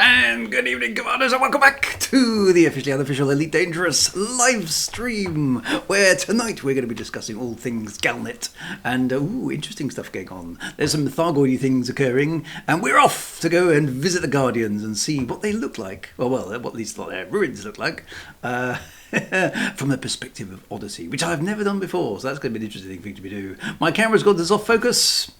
And good evening, commanders, and welcome back to the Officially Unofficial Elite Dangerous live stream, where tonight we're going to be discussing all things GalNet, and interesting stuff going on. There's some Thargoidy things occurring, and we're off to go and visit the Guardians and see what they look like. Well, what at least what their ruins look like. From the perspective of Odyssey, which I've never done before, so that's going to be an interesting thing to do. My camera's got this off focus.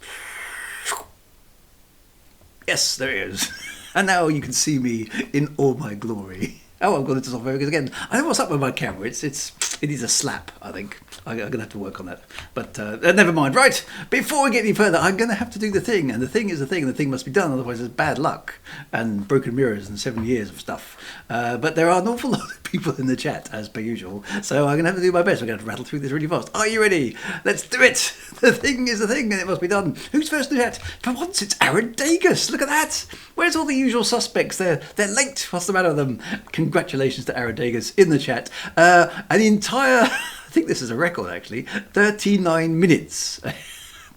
Yes, there it is. And now you can see me in all my glory. Oh, I've got it to soft focus again. I don't know what's up with my camera. It needs a slap, I think. I'm going to have to work on that. But never mind. Right, before we get any further, I'm going to have to do the thing. And the thing is the thing, and the thing must be done. Otherwise, there's bad luck and broken mirrors and 7 years of stuff. But there are an awful lot of people in the chat, as per usual. So I'm going to have to do my best. We're going to rattle through this really fast. Are you ready? Let's do it. The thing is the thing, and it must be done. Who's first in the chat? For once, it's Aaron Dagus. Look at that. Where's all the usual suspects? They're late. What's the matter with them? Congratulations to Aaron Dagus in the chat. An entire, I think this is a record actually, 39 minutes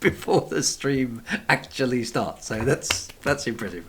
before the stream actually starts. So that's impressive.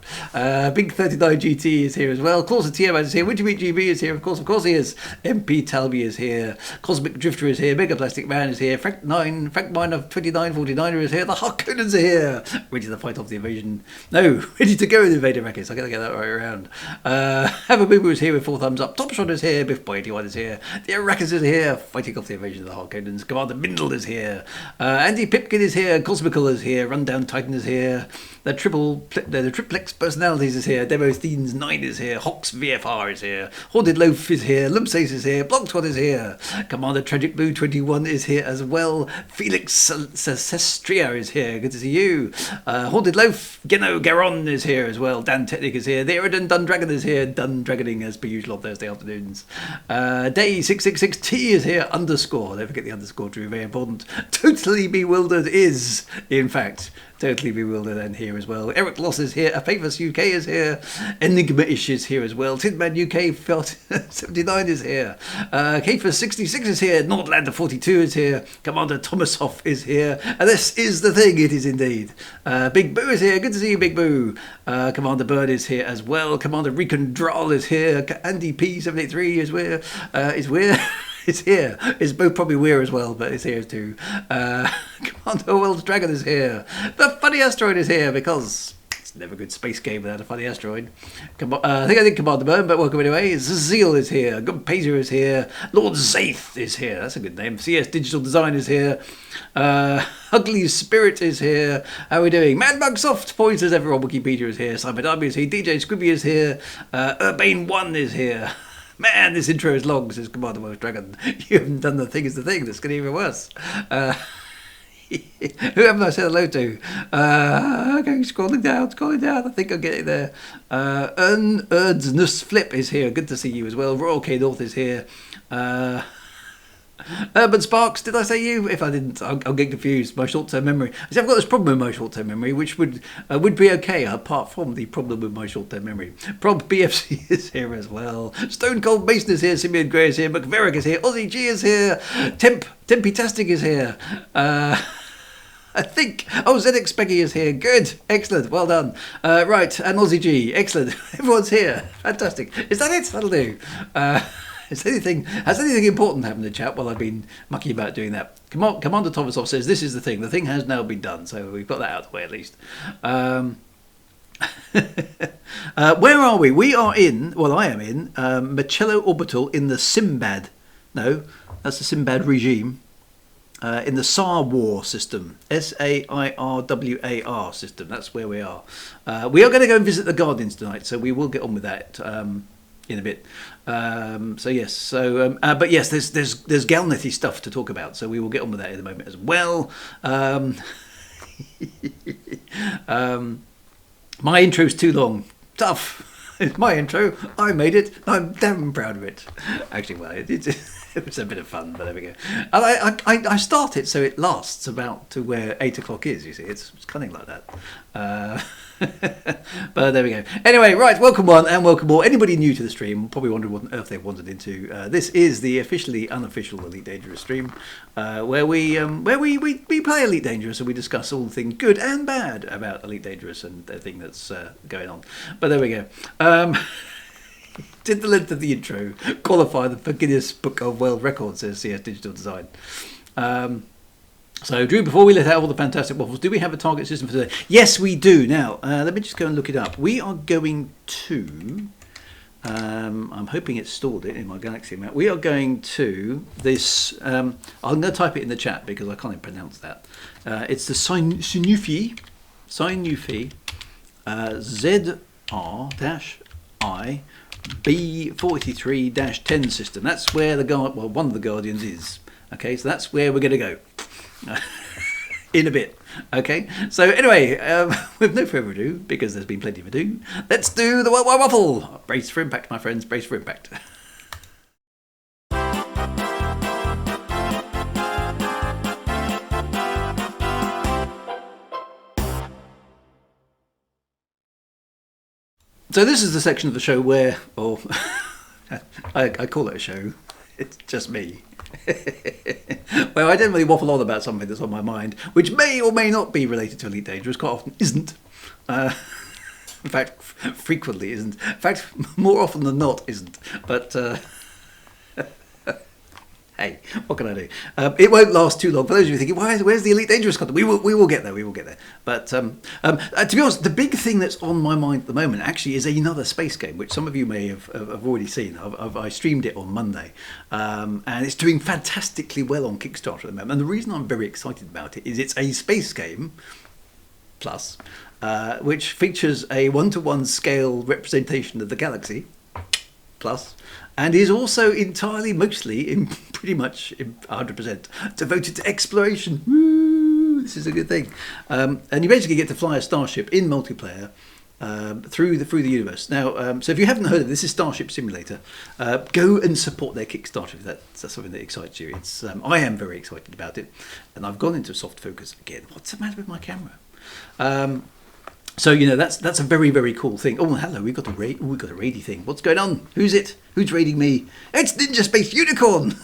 Big 39 GT is here as well. Claws of Tiamat is here. Winter Meat GB is here. Of course he is. MP Talby is here. Cosmic Drifter is here. Mega Plastic Man is here. Frank Miner 2949er is here. The Harkonnens are here. Ready to fight off the invasion. No, ready to go with the Invader Rackets. I gotta get that right around. Have a Boo Boo is here with 4 thumbs up. Top Shot is here. Biff Boy 81 is here. The Arrakis is here. Fighting off the invasion of the Harkonnens. Commander Mindle is here. Andy Pipkin is here. Cosmical is here. Rundown Titan is here. The Triplex Personalities is here. Demosthenes 9 is here. Hox VFR is here. Haunted Loaf is here. Lumpsace is here. Blogspot is here. Commander Tragic Blue 21 is here as well. Felix Sestria is here. Good to see you. Haunted Loaf, Geno Garon is here as well. Dan Technic is here. The Eridan Dun Dragon is here. Dun Dragoning as per usual on Thursday afternoons. Day 666T is here. Underscore. Don't forget the underscore, Drew. Very important. Totally Bewildered is, in fact, Totally Bewildered and here as well. Eric Loss is here. A Famous UK is here. Enigma-ish is here as well. Tidman UK 79 is here. Kfir 66 is here. Nordlander 42 is here. Commander Thomashoff is here. And this is the thing, it is indeed. Big Boo is here. Good to see you, Big Boo. Commander Bird is here as well. Commander Recon Dral is here. Andy P73 is where? It's here. It's both probably weird as well, but it's here too. Commander World's Dragon is here. The Funny Asteroid is here because it's never a good space game without a funny asteroid. I think I did Commander Burn, but welcome anyway. Zazeel is here. Gunpazer is here. Lord Zaith is here. That's a good name. CS Digital Design is here. Ugly Spirit is here. How are we doing? Mad Bug Soft Points as everyone. Wikipedia is here. Simon W is here. DJ Scribby is here. Urbane1 is here. Man, this intro is long, says Commander Welsh Dragon. You haven't done the thing is the thing. That's getting even worse. Who haven't I said hello to? Okay, scrolling down. I think I'm getting there. Erdsnus Flip is here. Good to see you as well. Royal K North is here. Urban Sparks, did I say you? If I didn't, I'll get confused. My short-term memory. See, I've got this problem with my short-term memory, which would be okay apart from the problem with my short-term memory. Prob BFC is here as well. Stone Cold Mason is here. Simeon Gray is here. McVerick is here. Aussie G is here. Tempitastic is here. I think. Oh, ZX Peggy is here. Good. Excellent. Well done. Right. And Aussie G. Excellent. Everyone's here. Fantastic. Is that it? That'll do. Has anything important happened in the chat while I've been mucking about doing that? Commander Thomasov says this is the thing. The thing has now been done, so we've got that out of the way at least. Where are we? We are in. Well, I am in Macello Orbital in the Simbad. No, that's the Simbad regime. In the SAR War system, SAIRWAR system. That's where we are. We are going to go and visit the Guardians tonight, so we will get on with that. In a bit, so yes, but yes, there's GalNetty stuff to talk about, so we will get on with that in a moment as well. My intro's too long, tough. It's my intro. I made it. I'm damn proud of it. Actually, well, it was a bit of fun, but there we go. And I start it so it lasts about to where 8 o'clock is. You see, it's cunning like that. But there we go. Anyway, right. Welcome one and welcome all. Anybody new to the stream probably wondering what on earth they've wandered into. This is the officially unofficial Elite Dangerous stream, where we play Elite Dangerous and we discuss all the things good and bad about Elite Dangerous and everything that's going on. But there we go. Did the length of the intro qualify the Guinness Book of World Records, says CS Digital Design. So, Drew, before we let out all the fantastic waffles, do we have a target system for today? Yes, we do. Now, let me just go and look it up. We are going to... I'm hoping it's stored it in my Galaxy map. We are going to this... I'm going to type it in the chat because I can't even pronounce that. It's the Sinufi ZR-I B43-10 system. That's where one of the Guardians is. Okay, so that's where we're going to go in a bit. Okay, so anyway, with no further ado, because there's been plenty of ado, let's do the Worldwide Waffle. Brace for impact, my friends. Brace for impact. So this is the section of the show where, or I call it a show, it's just me. Well, I don't really waffle on about something that's on my mind, which may or may not be related to Elite Dangerous, quite often isn't. In fact, frequently isn't. In fact, more often than not isn't. But hey, what can I do? It won't last too long. For those of you thinking, where's the Elite Dangerous content? We will get there. We will get there. But to be honest, the big thing that's on my mind at the moment actually is another space game, which some of you may have already seen. I streamed it on Monday, and it's doing fantastically well on Kickstarter at the moment. And the reason I'm very excited about it is it's a space game plus, which features a 1-to-1 scale representation of the galaxy plus. And is also mostly, pretty much 100% devoted to exploration. Woo! This is a good thing. And you basically get to fly a starship in multiplayer through the universe. Now, so if you haven't heard of this, is Starship Simulator. Go and support their Kickstarter if that's something that excites you. I am very excited about it, and I've gone into soft focus again. What's the matter with my camera? So that's a very, very cool thing. Oh, hello, we've got a raidy thing. What's going on? Who's it? Who's raiding me? It's Ninja Space Unicorn.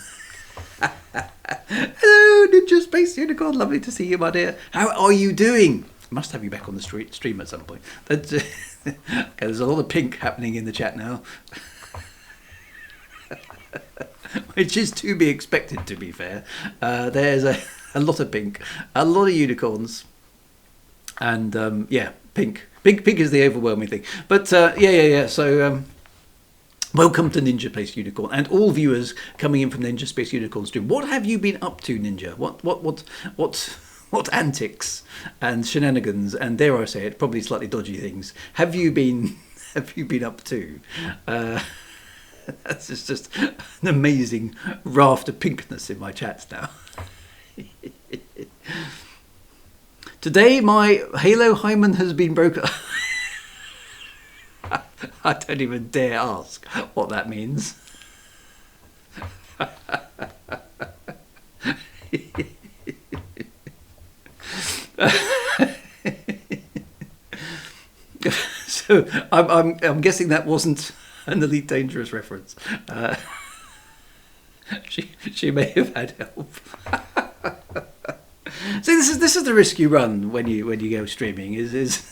Hello, Ninja Space Unicorn. Lovely to see you, my dear. How are you doing? Must have you back on the stream at some point. Okay, there's a lot of pink happening in the chat now, which is to be expected. To be fair, there's a lot of pink, a lot of unicorns, and yeah. Pink is the overwhelming thing. But yeah. So welcome to Ninja Space Unicorn and all viewers coming in from Ninja Space Unicorn stream. What have you been up to, Ninja? What antics and shenanigans and, dare I say it, probably slightly dodgy things have you been up to? That's just an amazing raft of pinkness in my chats now. Today, my Halo hymen has been broken. I don't even dare ask what that means. So I'm guessing that wasn't an Elite Dangerous reference. She may have had help. So this is the risk you run when you go streaming is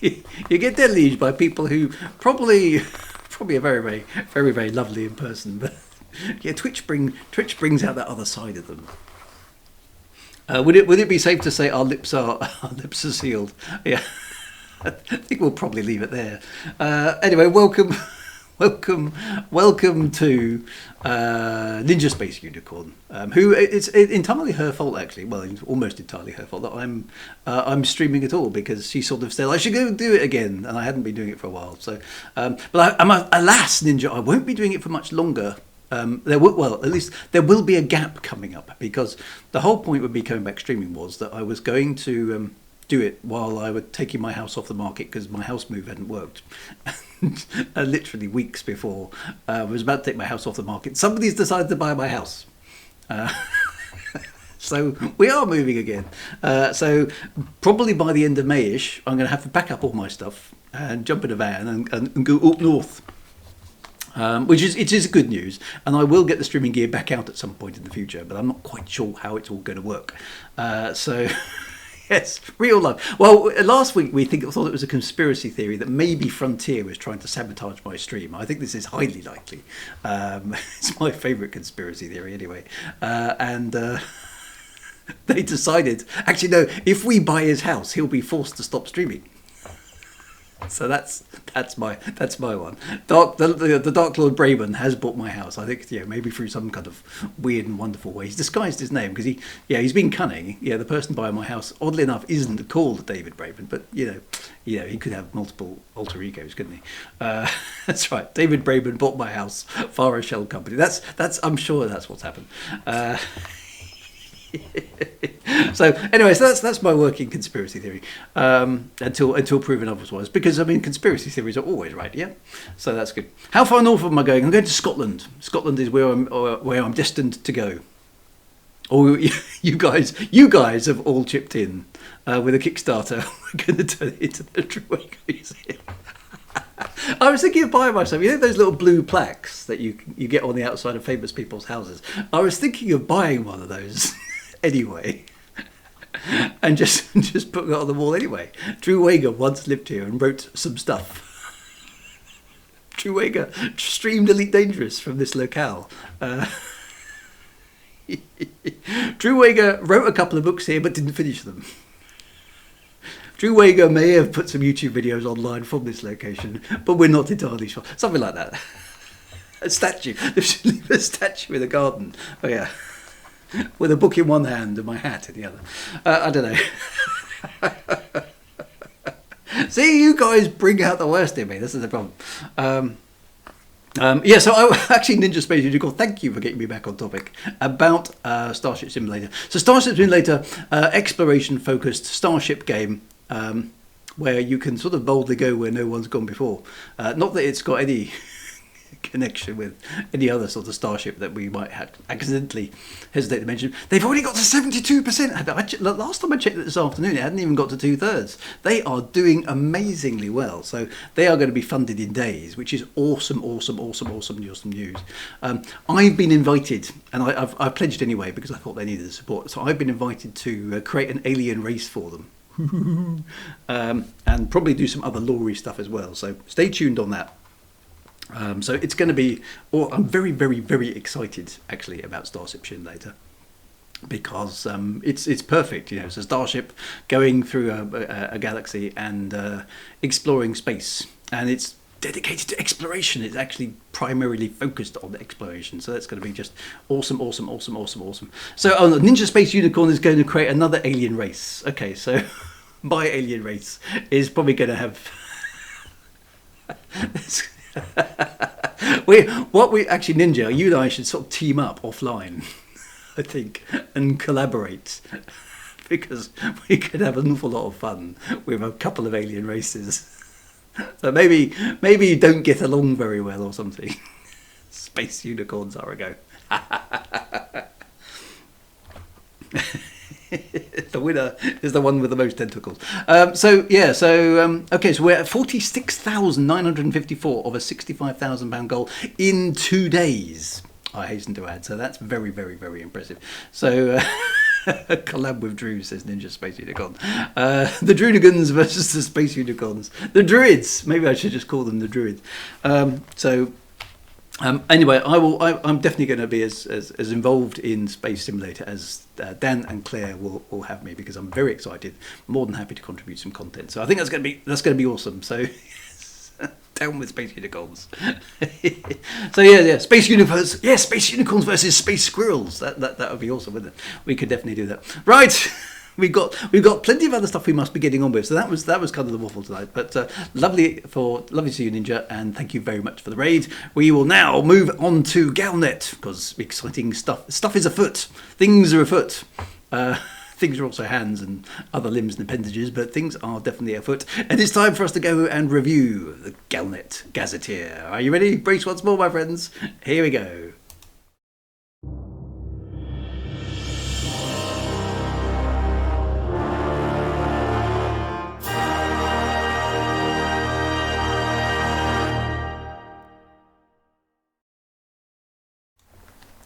you get deluged by people who probably are very very lovely in person, but yeah, Twitch brings out that other side of them. Would it be safe to say our lips are sealed? Yeah, I think we'll probably leave it there. Anyway, welcome to Ninja Space Unicorn, who it's entirely her fault actually. Well, it's almost entirely her fault that I'm streaming at all, because she sort of said I should go do it again, and I hadn't been doing it for a while. So, but alas, Ninja, I won't be doing it for much longer. At least there will be a gap coming up, because the whole point with me coming back streaming was that I was going to do it while I was taking my house off the market because my house move hadn't worked. And literally weeks before I was about to take my house off the market, somebody's decided to buy my house. So we are moving again. So probably by the end of May-ish, I'm going to have to pack up all my stuff and jump in a van and go up north. Which is good news, and I will get the streaming gear back out at some point in the future, but I'm not quite sure how it's all going to work. So, yes, real life. Well, last week we thought it was a conspiracy theory that maybe Frontier was trying to sabotage my stream. I think this is highly likely. It's my favourite conspiracy theory anyway. They decided, actually no, if we buy his house, he'll be forced to stop streaming. So that's my one. The Dark Lord Braben has bought my house. I think maybe through some kind of weird and wonderful way. He's disguised his name because he's been cunning. The person buying my house, oddly enough, isn't called David Braben, but he could have multiple alter egos, couldn't he? That's right. David Braben bought my house via a shell company. That's I'm sure that's what's happened. So anyway, so that's my working conspiracy theory until proven otherwise. Because I mean, conspiracy theories are always right, yeah. So that's good. How far north am I going? I'm going to Scotland. Scotland is where I'm destined to go. Oh, you guys have all chipped in with a Kickstarter. We're going to turn it into the True Wagar Museum. I was thinking of buying myself, those little blue plaques that you get on the outside of famous people's houses. I was thinking of buying one of those anyway, and just putting it on the wall anyway. True Wagar once lived here and wrote some stuff. True Wagar streamed Elite Dangerous from this locale. True Wagar wrote a couple of books here but didn't finish them. True Wagar may have put some YouTube videos online from this location, but we're not entirely sure. Something like that. A statue. There should leave a statue in the garden. Oh yeah. With a book in one hand and my hat in the other. I don't know. See, you guys bring out the worst in me. This is the problem. So actually, Ninja Space Unicorn, thank you for getting me back on topic about Starship Simulator. So Starship Simulator, exploration-focused starship game where you can sort of boldly go where no one's gone before. Not that it's got any connection with any other sort of starship that we might have accidentally hesitate to mention. They've already got to 72%. Last time I checked it this afternoon, it hadn't even got to 2/3. They are doing amazingly well. So they are going to be funded in days, which is awesome news. I've been invited, and I've pledged anyway because I thought they needed the support. So I've been invited to create an alien race for them. And probably do some other lore-y stuff as well. So stay tuned on that. So it's going to be. I'm very, very, very excited actually about Starship Simulator because it's perfect. It's a starship going through a galaxy and exploring space, and it's dedicated to exploration. It's actually primarily focused on exploration, so that's going to be just awesome. So Ninja Space Unicorn is going to create another alien race. Okay, so my alien race is probably going to have. Actually, Ninja, you and I should sort of team up offline, I think, and collaborate, because we could have an awful lot of fun with a couple of alien races. So maybe you don't get along very well or something. Space unicorns are a go. The winner is the one with the most tentacles. Okay, so we're at 46,954 of a £65,000 goal in 2 days, I hasten to add. So that's very, very, very impressive. So a collab with Drew, says Ninja Space Unicorn. The Druidigans versus the Space Unicorns. The Druids. Maybe I should just call them the Druids. Anyway, I'm definitely going to be as involved in Space Simulator as Dan and Claire will have me, because I'm very excited, more than happy to contribute some content. So I think that's going to be awesome. So down with Space Unicorns. So yeah, Space Universe. Yeah, Space Unicorns versus Space Squirrels. That would be awesome, wouldn't it? We could definitely do that. Right. We've got plenty of other stuff we must be getting on with. So that was kind of the waffle tonight. But lovely to see you, Ninja, and thank you very much for the raid. We will now move on to GalNet, because exciting stuff is afoot. Things are afoot. things are also hands and other limbs and appendages, but things are definitely afoot. And it's time for us to go and review the GalNet Gazetteer. Are you ready? Brace once more, my friends. Here we go.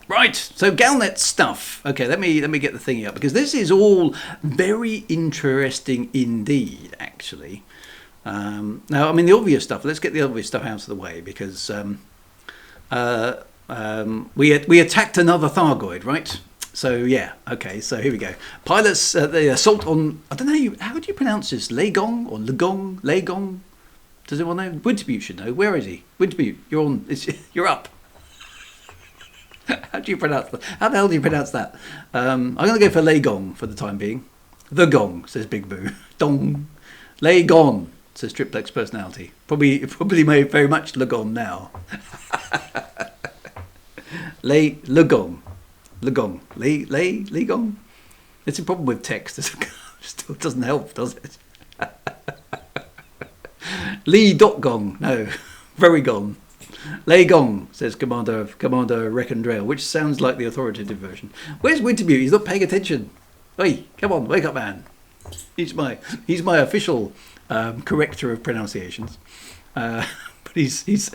Right, so GalNet stuff. Okay, let me get the thingy up, because this is all very interesting indeed, actually. Now, I mean, the obvious stuff. Let's get the obvious stuff out of the way, because we attacked another Thargoid, right? So yeah, okay. So here we go. Pilots, the assault on. I don't know. How do you pronounce this? Legong or Legong? Legong? Does anyone know? Wintermute should know. Where is he? Wintermute, you're on. You're up. How do you pronounce that? How the hell do you pronounce that? I'm going to go for Legong for the time being. The Gong, says Big Boo. Dong. Legon, says Triplex Personality. Probably made very much Legon now. Legong. Legong. Legong. It's a problem with text. It still doesn't help, does it? Lee.gong. No. Very gone. Lay gong, says Commander Reckondrell, which sounds like the authoritative version. Where's Wintermute? He's not paying attention. Hey, come on, wake up, man. He's my official corrector of pronunciations. But he's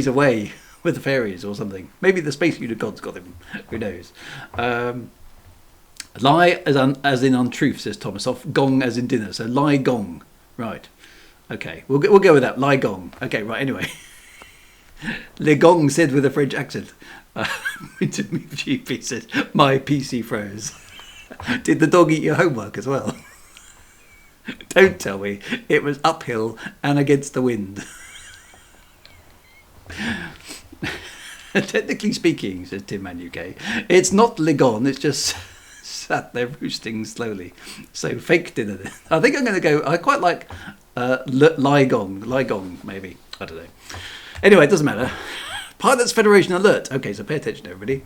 away with the fairies or something. Maybe the space unit god's got him. Who knows? Lie as in untruth, says Thomasoff. Gong as in dinner. So lie gong. Right. Okay. We'll go with that. Lie gong. Okay. Right. Anyway. Le Gong said with a French accent. GP said, my PC froze. Did the dog eat your homework as well? Don't tell me. It was uphill and against the wind. Technically speaking, says Tim Man UK, it's not Legon, it's just sat there roosting slowly. So fake dinner. I think I'm going to go, I quite like Ligong, maybe. I don't know. Anyway, it doesn't matter. Pilots Federation alert. Okay, so pay attention, everybody.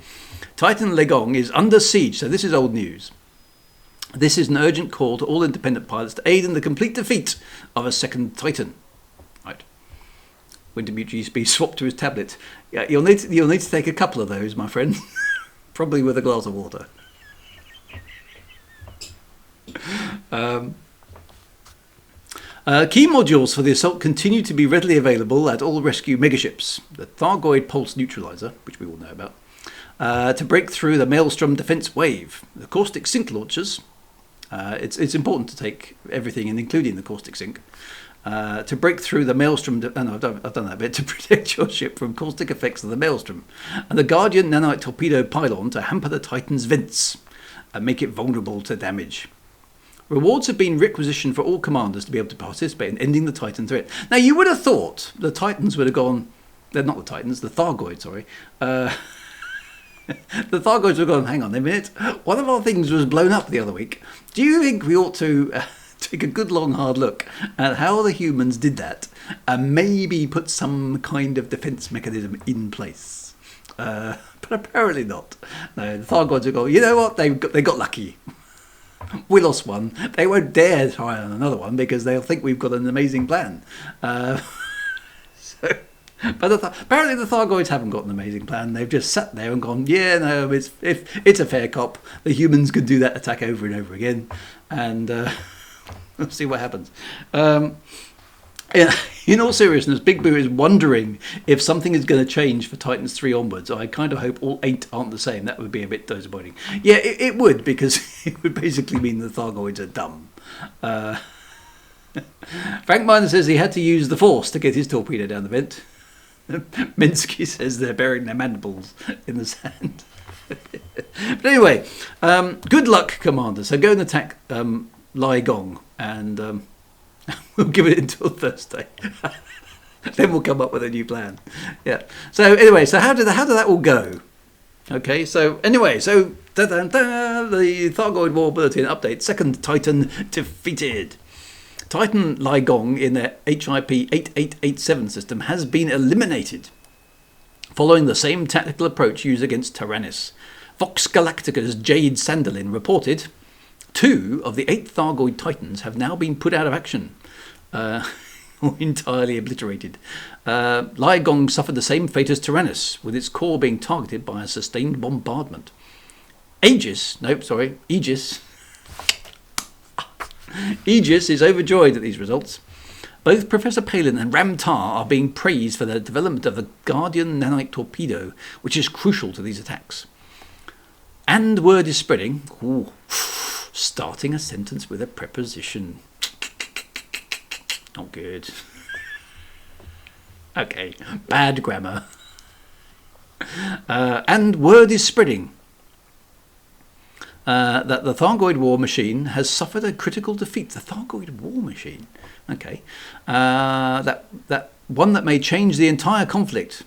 Titan Legong is under siege, so this is old news. This is an urgent call to all independent pilots to aid in the complete defeat of a second Titan. Right. Wintermute GSP swapped to his tablet. Yeah, you'll need to take a couple of those, my friend. Probably with a glass of water. Key modules for the assault continue to be readily available at all rescue megaships. The Thargoid Pulse Neutralizer, which we all know about, to break through the Maelstrom defense wave. The caustic sink launchers. It's important to take everything in, including the caustic sink, to break through the Maelstrom. I've done that bit to protect your ship from caustic effects of the Maelstrom, and the Guardian nanite torpedo pylon to hamper the Titan's vents and make it vulnerable to damage. Rewards have been requisitioned for all commanders to be able to participate in ending the Titan threat. Now, you would have thought the Titans would have gone... They're not the Titans, the Thargoids, sorry. The Thargoids would have gone, hang on a minute, one of our things was blown up the other week. Do you think we ought to take a good long hard look at how the humans did that and maybe put some kind of defence mechanism in place? But apparently not. No, the Thargoids would go, you know what, they got lucky. We lost one. They won't dare try on another one because they'll think we've got an amazing plan. But apparently the Thargoids haven't got an amazing plan. They've just sat there and gone, yeah, no, it's a fair cop. The humans could do that attack over and over again, and we'll see what happens. In all seriousness, Big Boo is wondering if something is going to change for Titans 3 onwards. I kind of hope all 8 aren't the same. That would be a bit disappointing. Yeah, it would, because it would basically mean the Thargoids are dumb. Frank Miner says he had to use the Force to get his torpedo down the vent. Minsky says they're burying their mandibles in the sand. But anyway, good luck, Commander. So go and attack Lai Gong, and... we'll give it until Thursday. Then we'll come up with a new plan. Yeah. So anyway, so how did that all go? Okay. So anyway, the Thargoid War Bulletin update: second Titan defeated. Titan Lai Gong in their HIP 8887 system has been eliminated, following the same tactical approach used against Tyrannus. Vox Galactica's Jade Sanderlin reported. 2 of the 8 Thargoid Titans have now been put out of action, or entirely obliterated. Liagong suffered the same fate as Tyrannus, with its core being targeted by a sustained bombardment. Aegis is overjoyed at these results. Both Professor Palin and Ram Tar are being praised for the development of the Guardian nanite torpedo, which is crucial to these attacks. And word is spreading. Ooh, starting a sentence with a preposition. Not good. Okay, bad grammar. And word is spreading that the Thargoid war machine has suffered a critical defeat. The Thargoid war machine. Okay. That one that may change the entire conflict.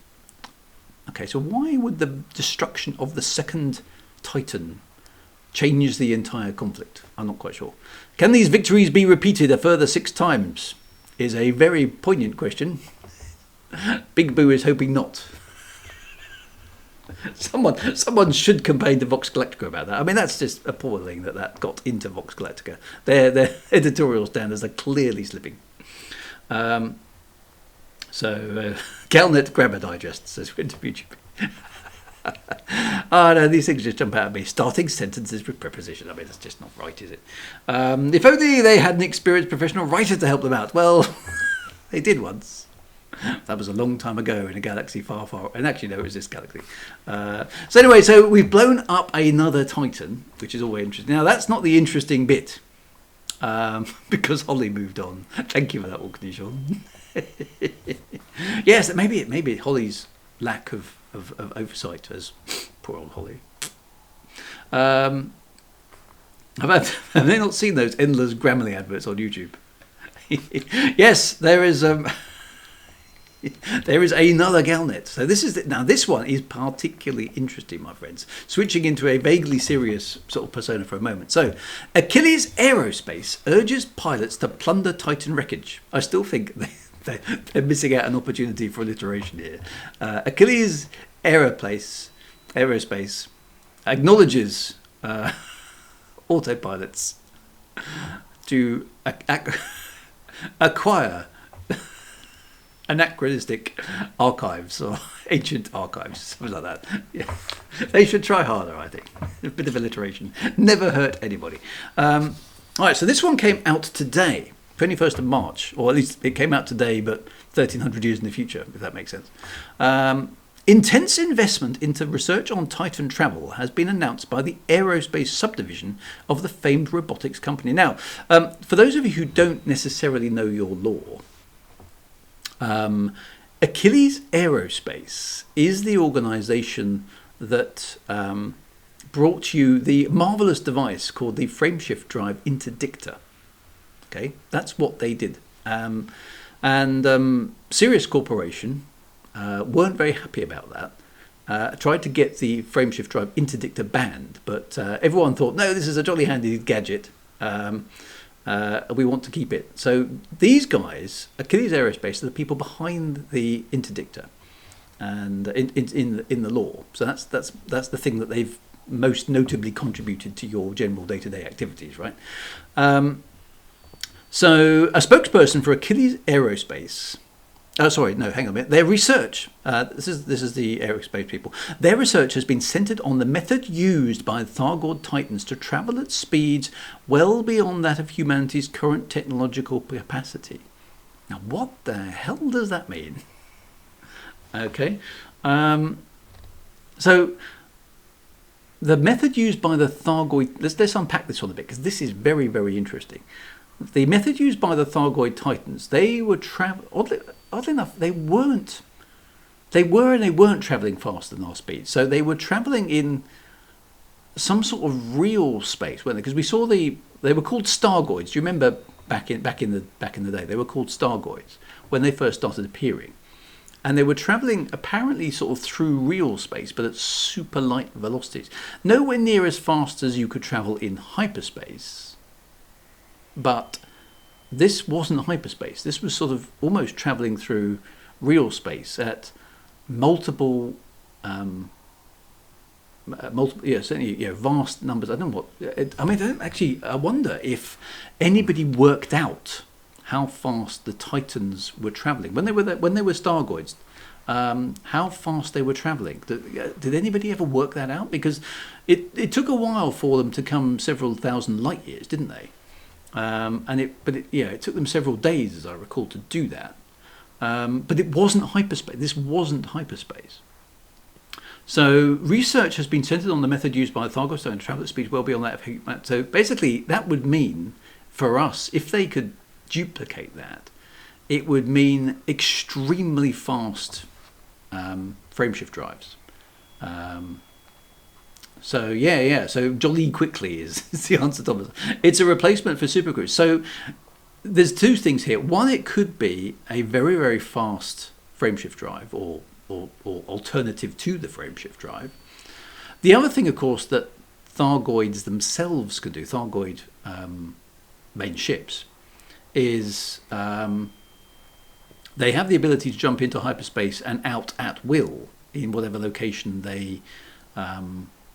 Okay, so why would the destruction of the second Titan change the entire conflict? I'm not quite sure. Can these victories be repeated a further 6 times? Is a very poignant question. Big Boo is hoping not. Someone should complain to Vox Galactica about that. I mean, that's just appalling that got into Vox Galactica. Their editorial standards are clearly slipping. GalNet Grammar Digest says interview. Oh no, these things just jump out at me. Starting sentences with preposition. I mean, that's just not right, is it? If only they had an experienced professional writer to help them out. Well, they did once. That was a long time ago in a galaxy far, far... And actually, no, it was this galaxy. So anyway, so we've blown up another Titan, which is always interesting. Now, that's not the interesting bit, because Holly moved on. Thank you for that, Unofficial. Yes, maybe Holly's lack of oversight, as poor old Holly. Have they not seen those endless Grammarly adverts on YouTube? Yes, there is another GalNet. So this one is particularly interesting, my friends. Switching into a vaguely serious sort of persona for a moment. So, Achilles Aerospace urges pilots to plunder Titan wreckage. I still think they're missing out an opportunity for alliteration here. Achilles Aerospace acknowledges autopilots to acquire anachronistic archives or ancient archives, something like that. Yeah. They should try harder, I think. A bit of alliteration. Never hurt anybody. All right, so this one came out today, 21st of March, or at least it came out today, but 1,300 years in the future, if that makes sense. Intense investment into research on Titan travel has been announced by the aerospace subdivision of the famed robotics company. Now, for those of you who don't necessarily know your lore, Achilles Aerospace is the organisation that brought you the marvellous device called the frameshift drive interdictor. Okay, that's what they did. Sirius Corporation weren't very happy about that. Tried to get the frameshift drive interdictor banned, but everyone thought, no, this is a jolly handy gadget. We want to keep it. So these guys, Achilles Aerospace, are the people behind the interdictor, and in the law. So that's the thing that they've most notably contributed to your general day-to-day activities, right? So a spokesperson for Achilles Aerospace. Sorry, no, hang on a minute. Their research, this is the aerospace people. Their research has been centered on the method used by Thargoid Titans to travel at speeds well beyond that of humanity's current technological capacity. Now, what the hell does that mean? Okay, so the method used by the Thargoid. Let's unpack this one a bit, because this is very, very interesting. The method used by the Thargoid Titans, they were oddly enough, they weren't travelling faster than our speed. So they were travelling in some sort of real space, weren't they? Because we saw they were called Stargoids. Do you remember back in the day? They were called Stargoids when they first started appearing. And they were travelling apparently sort of through real space, but at super light velocities. Nowhere near as fast as you could travel in hyperspace. But this wasn't hyperspace. This was sort of almost travelling through real space at multiple multiple, yeah, certainly, vast numbers. I don't know what. I mean, I wonder if anybody worked out how fast the Titans were travelling when they were Stargoids. How fast they were travelling. Did anybody ever work that out? Because it took a while for them to come several thousand light years, didn't they? It took them several days, as I recall, to do that. But it wasn't hyperspace. This wasn't hyperspace. So research has been centered on the method used by the Thargoids to travel at speeds well beyond that of heat map. So basically, that would mean for us, if they could duplicate that, it would mean extremely fast frameshift drives. So jolly quickly is the answer, Thomas. It's a replacement for supercruise. So there's two things here. One, it could be a very, very fast frameshift drive or alternative to the frameshift drive. The other thing, of course, that Thargoids themselves could do, Thargoid main ships, is they have the ability to jump into hyperspace and out at will in whatever location they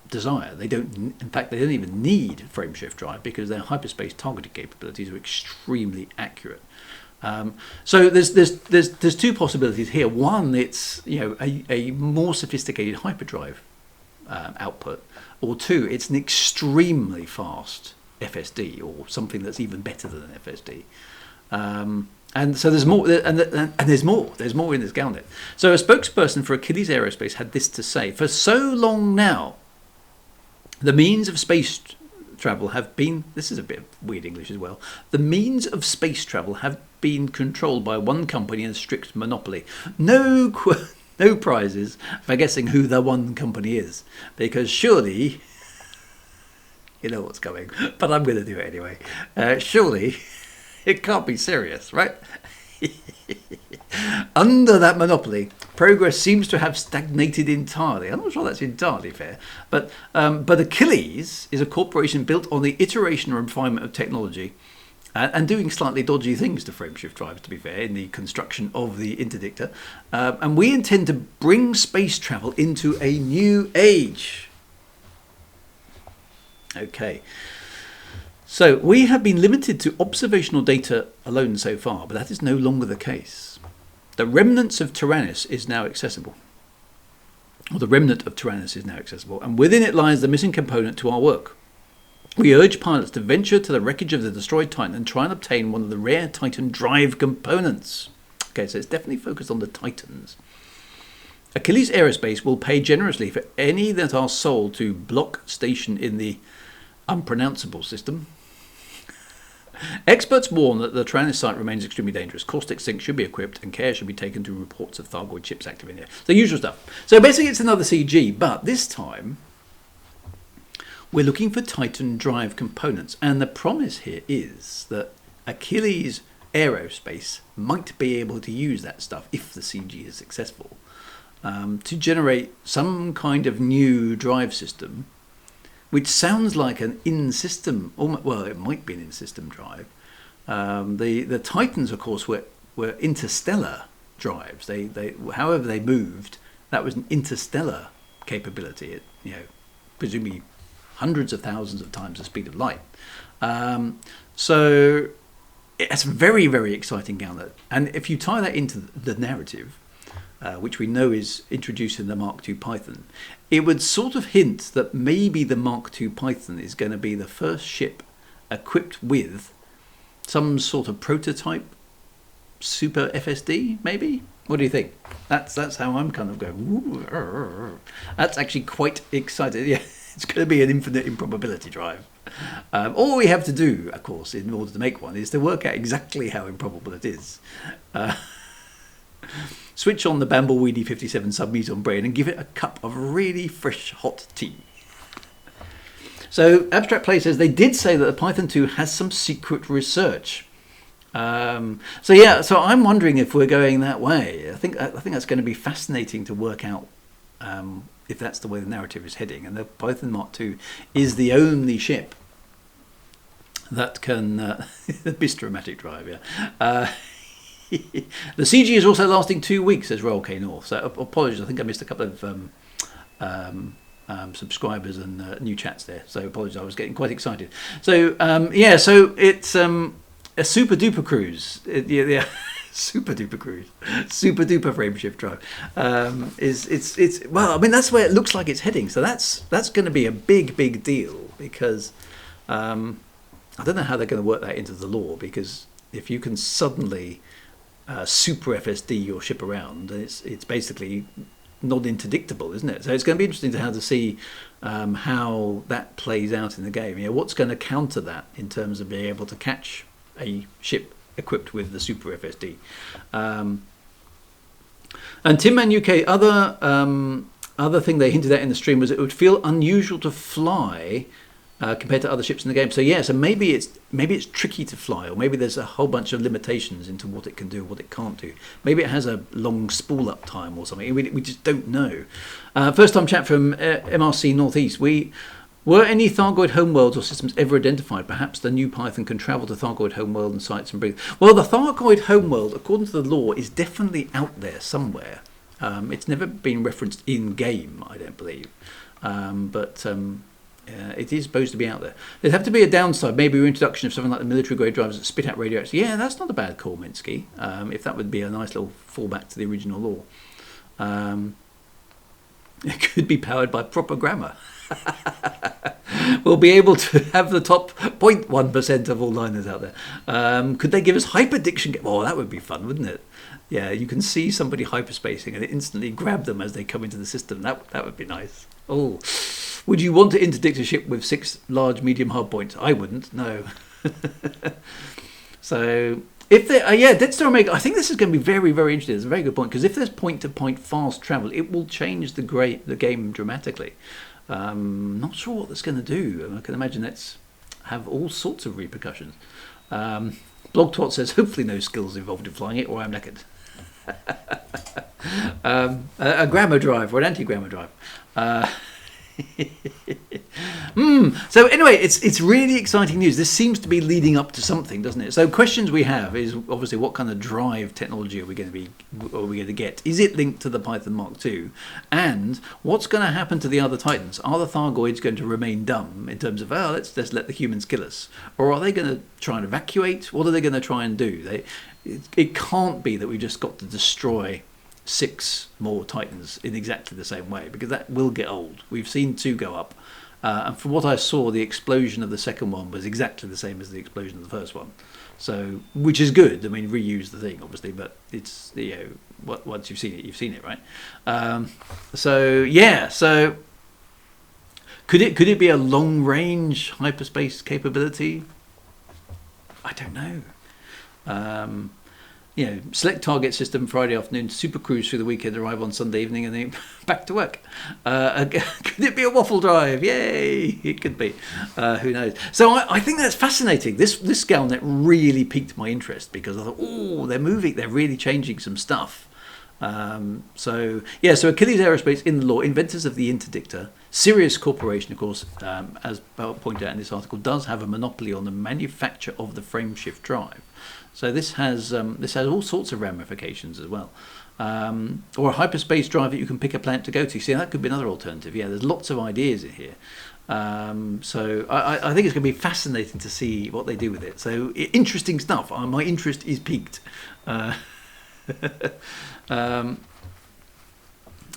desire. They don't, in fact, they don't even need frameshift drive because their hyperspace targeting capabilities are extremely accurate. So there's two possibilities here. One, it's a more sophisticated hyperdrive output, or two, it's an extremely fast FSD or something that's even better than an FSD. And so there's more, and there's more in this GalNet. So a spokesperson for Achilles Aerospace had this to say: "For so long now, the means of space travel have been," this is a bit of weird English as well, "the means of space travel have been controlled by one company in strict monopoly. No prizes for guessing who the one company is, because surely, you know what's coming, but I'm going to do it anyway. Surely it can't be serious, right?" Under that monopoly, progress seems to have stagnated entirely. I'm not sure that's entirely fair, but Achilles is a corporation built on the iteration and refinement of technology and doing slightly dodgy things to frameshift drives, to be fair, in the construction of the interdictor. And we intend to bring space travel into a new age. Okay. So we have been limited to observational data alone so far, but that is no longer the case. The remnants of Tyrannus is now accessible. Or the remnant of Tyrannus is now accessible, and within it lies the missing component to our work. We urge pilots to venture to the wreckage of the destroyed Titan and try and obtain one of the rare Titan drive components. Okay, so it's definitely focused on the Titans. Achilles Aerospace will pay generously for any that are sold to Block Station in the unpronounceable system. Experts warn that the Tyrannus site remains extremely dangerous. Caustic sinks should be equipped and care should be taken to reports of Thargoid ships active in there. The usual stuff. So basically it's another CG, but this time we're looking for Titan drive components. And the promise here is that Achilles Aerospace might be able to use that stuff, if the CG is successful, to generate some kind of new drive system, which sounds like an in-system, well, it might be an in-system drive. The Titans, of course, were interstellar drives. They however they moved, that was an interstellar capability. Presumably hundreds of thousands of times the speed of light. So it's very, very exciting GalNet. And if you tie that into the narrative, which we know is introduced in the Mark II Python, it would sort of hint that maybe the Mark II Python is going to be the first ship equipped with some sort of prototype super FSD, maybe? What do you think? That's how I'm kind of going. Ooh, that's actually quite exciting. Yeah, it's going to be an infinite improbability drive. All we have to do, of course, in order to make one, is to work out exactly how improbable it is. Switch on the Bambleweedy 57 submeson brain and give it a cup of really fresh hot tea. So Abstract Play says they did say that the Python 2 has some secret research. So I'm wondering if we're going that way. I think that's going to be fascinating to work out if that's the way the narrative is heading. And the Python Mark II is the only ship that can the bistromatic drive. Yeah. The CG is also lasting 2 weeks, says Royal K North. So apologies, I think I missed a couple of subscribers and new chats there. So apologies, I was getting quite excited. So yeah, so it's a super duper cruise. Yeah. Super duper cruise, super duper frameshift drive. It's well, I mean that's where it looks like it's heading. So that's going to be a big deal because I don't know how they're going to work that into the law, because if you can suddenly super FSD your ship around, it's basically non-interdictable, isn't it? So it's going to be interesting to see how that plays out in the game. You know, what's going to counter that in terms of being able to catch a ship equipped with the super FSD. And Tin Man UK, other thing they hinted at in the stream was it would feel unusual to fly compared to other ships in the game. So yeah, so maybe it's tricky to fly, or maybe there's a whole bunch of limitations into what it can do, what it can't do. Maybe it has a long spool up time or something. We just don't know. First time chat from MRC Northeast. Were any Thargoid homeworlds or systems ever identified? Perhaps the new Python can travel to Thargoid homeworld and sites and bring... Well, the Thargoid homeworld, according to the law, is definitely out there somewhere. It's never been referenced in-game, I don't believe. But it is supposed to be out there. There'd have to be a downside, maybe an introduction of something like the military-grade drivers that spit out radioactive... Yeah, that's not a bad call, Minsky, if that would be a nice little fallback to the original law. It could be powered by proper grammar. We'll be able to have the top 0.1% of all liners out there. Could they give us hyperdiction? Oh, that would be fun, wouldn't it? Yeah, you can see somebody hyperspacing and instantly grab them as they come into the system. That would be nice. Oh, would you want to interdict a ship with 6 large, medium hard points? I wouldn't. No. So if they, Dead Star Omega, I think this is going to be very, very interesting. It's a very good point, because if there's point-to-point fast travel, it will change the game dramatically. Not sure what that's going to do. I can imagine that's have all sorts of repercussions. BlogTwat says, hopefully no skills involved in flying it, or I'm knackered. A grammar drive or an anti-grammar drive. So anyway, it's really exciting news. This seems to be leading up to something, doesn't it? So questions we have is obviously what kind of drive technology are we going to get? Is it linked to the Python Mark II? And what's going to happen to the other Titans? Are the Thargoids going to remain dumb in terms of let's let the humans kill us, or are they going to try and evacuate? What are they going to try and do? It can't be that we've just got to destroy 6 more Titans in exactly the same way, because that will get old. We've seen 2 go up, and from what I saw, the explosion of the second one was exactly the same as the explosion of the first one. So, which is good. I mean, reuse the thing, obviously, but it's, once you've seen it, right? So could it be a long range hyperspace capability? I don't know. Select target system Friday afternoon, super cruise through the weekend, arrive on Sunday evening, and then back to work. Could it be a waffle drive? Yay! It could be. Who knows? So I think that's fascinating. This GalNet really piqued my interest, because I thought, they're moving, they're really changing some stuff. So Achilles Aerospace in the law, inventors of the interdictor. Sirius Corporation, of course, as pointed out in this article, does have a monopoly on the manufacture of the frameshift drive. So this has all sorts of ramifications as well. Or a hyperspace drive that you can pick a planet to go to. See, that could be another alternative. Yeah, there's lots of ideas in here. So I think it's going to be fascinating to see what they do with it. So interesting stuff. My interest is piqued.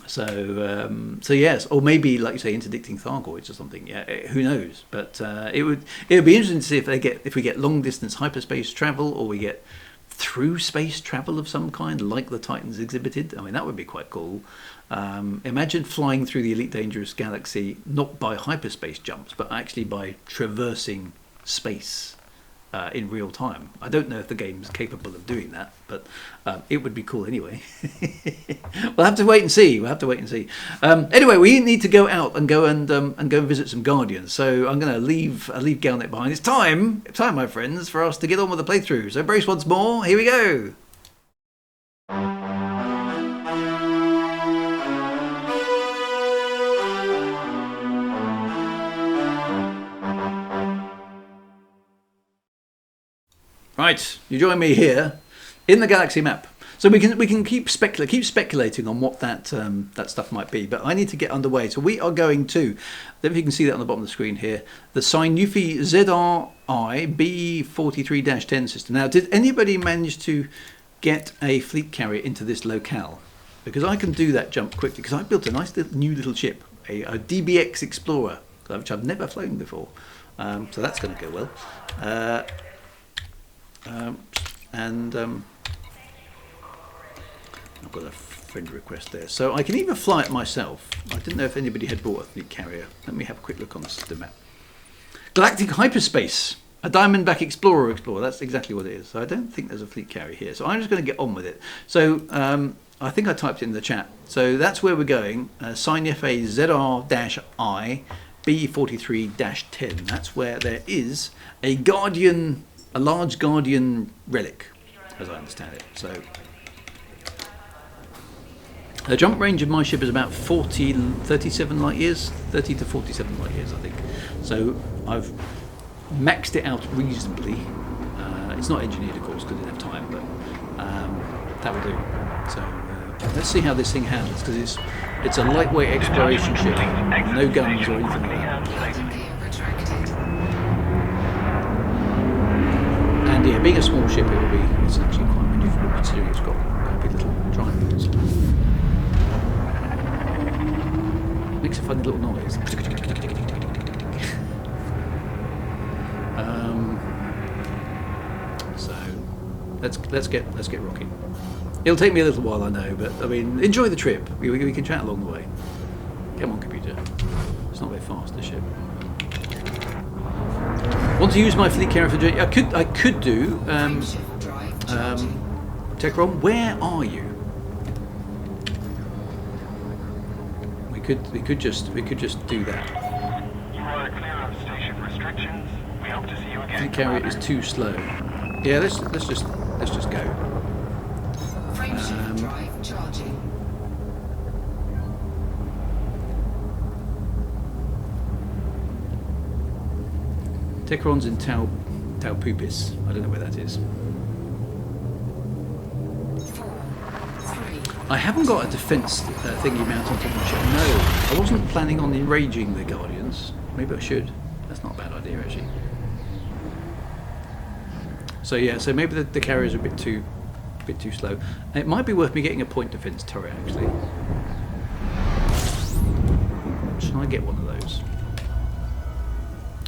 So yes, or maybe, like you say, interdicting Thargoids or something. Yeah, who knows? But it would be interesting to see if we get long distance hyperspace travel, or we get through space travel of some kind, like the Titans exhibited. I mean, that would be quite cool. Imagine flying through the Elite Dangerous Galaxy not by hyperspace jumps, but actually by traversing space in real time. I don't know if the game's capable of doing that, but it would be cool anyway. We'll have to wait and see. Anyway, we need to go out and go and visit some Guardians. So I'm going to leave GalNet behind. It's time, my friends, for us to get on with the playthrough. So brace once more. Here we go. Right, you join me here in the Galaxy map. So we can keep speculating on what that that stuff might be, but I need to get underway. So we are going to, I don't know if you can see that on the bottom of the screen here, the Unofficial ZRI B43-10 system. Now, did anybody manage to get a fleet carrier into this locale? Because I can do that jump quickly, because I built a nice new little ship, a DBX Explorer, which I've never flown before. So that's going to go well. I've got a friend request there. So I can even fly it myself. I didn't know if anybody had bought a fleet carrier. Let me have a quick look on the system map. Galactic Hyperspace, a Diamondback Explorer. That's exactly what it is. So I don't think there's a fleet carrier here. So I'm just going to get on with it. So I think I typed it in the chat. So that's where we're going. SINFA ZR-I B43-10. That's where there is a large Guardian relic, as I understand it. So the jump range of my ship is about 37 light years, 30 to 47 light years, I think. So I've maxed it out reasonably. It's not engineered, of course, because I didn't have time, but that will do. So let's see how this thing handles, because it's a lightweight exploration ship, no guns or anything like that. And yeah, being a small ship, it's actually quite maneuverable, considering it's got a big little triangles. Makes a funny little noise. So let's get rocking. It'll take me a little while, I know, but I mean, enjoy the trip. We can chat along the way. Come on, computer. It's not very fast, this ship. Want to use my fleet carrier for journey? I could do. Techron, where are you? We could just do that. You are clear of station restrictions. We hope to see you again. Fleet carrier is too slow. Yeah, let's just go. Drive charging. Techron's in Tau Pupis. I don't know where that is. 4, 3. I haven't got a defence thingy mounted on top of my ship. No, I wasn't planning on enraging the Guardians. Maybe I should. That's not a bad idea, actually. So yeah, so maybe the carriers are a bit too slow. And it might be worth me getting a point defence turret, actually. Should I get one of those?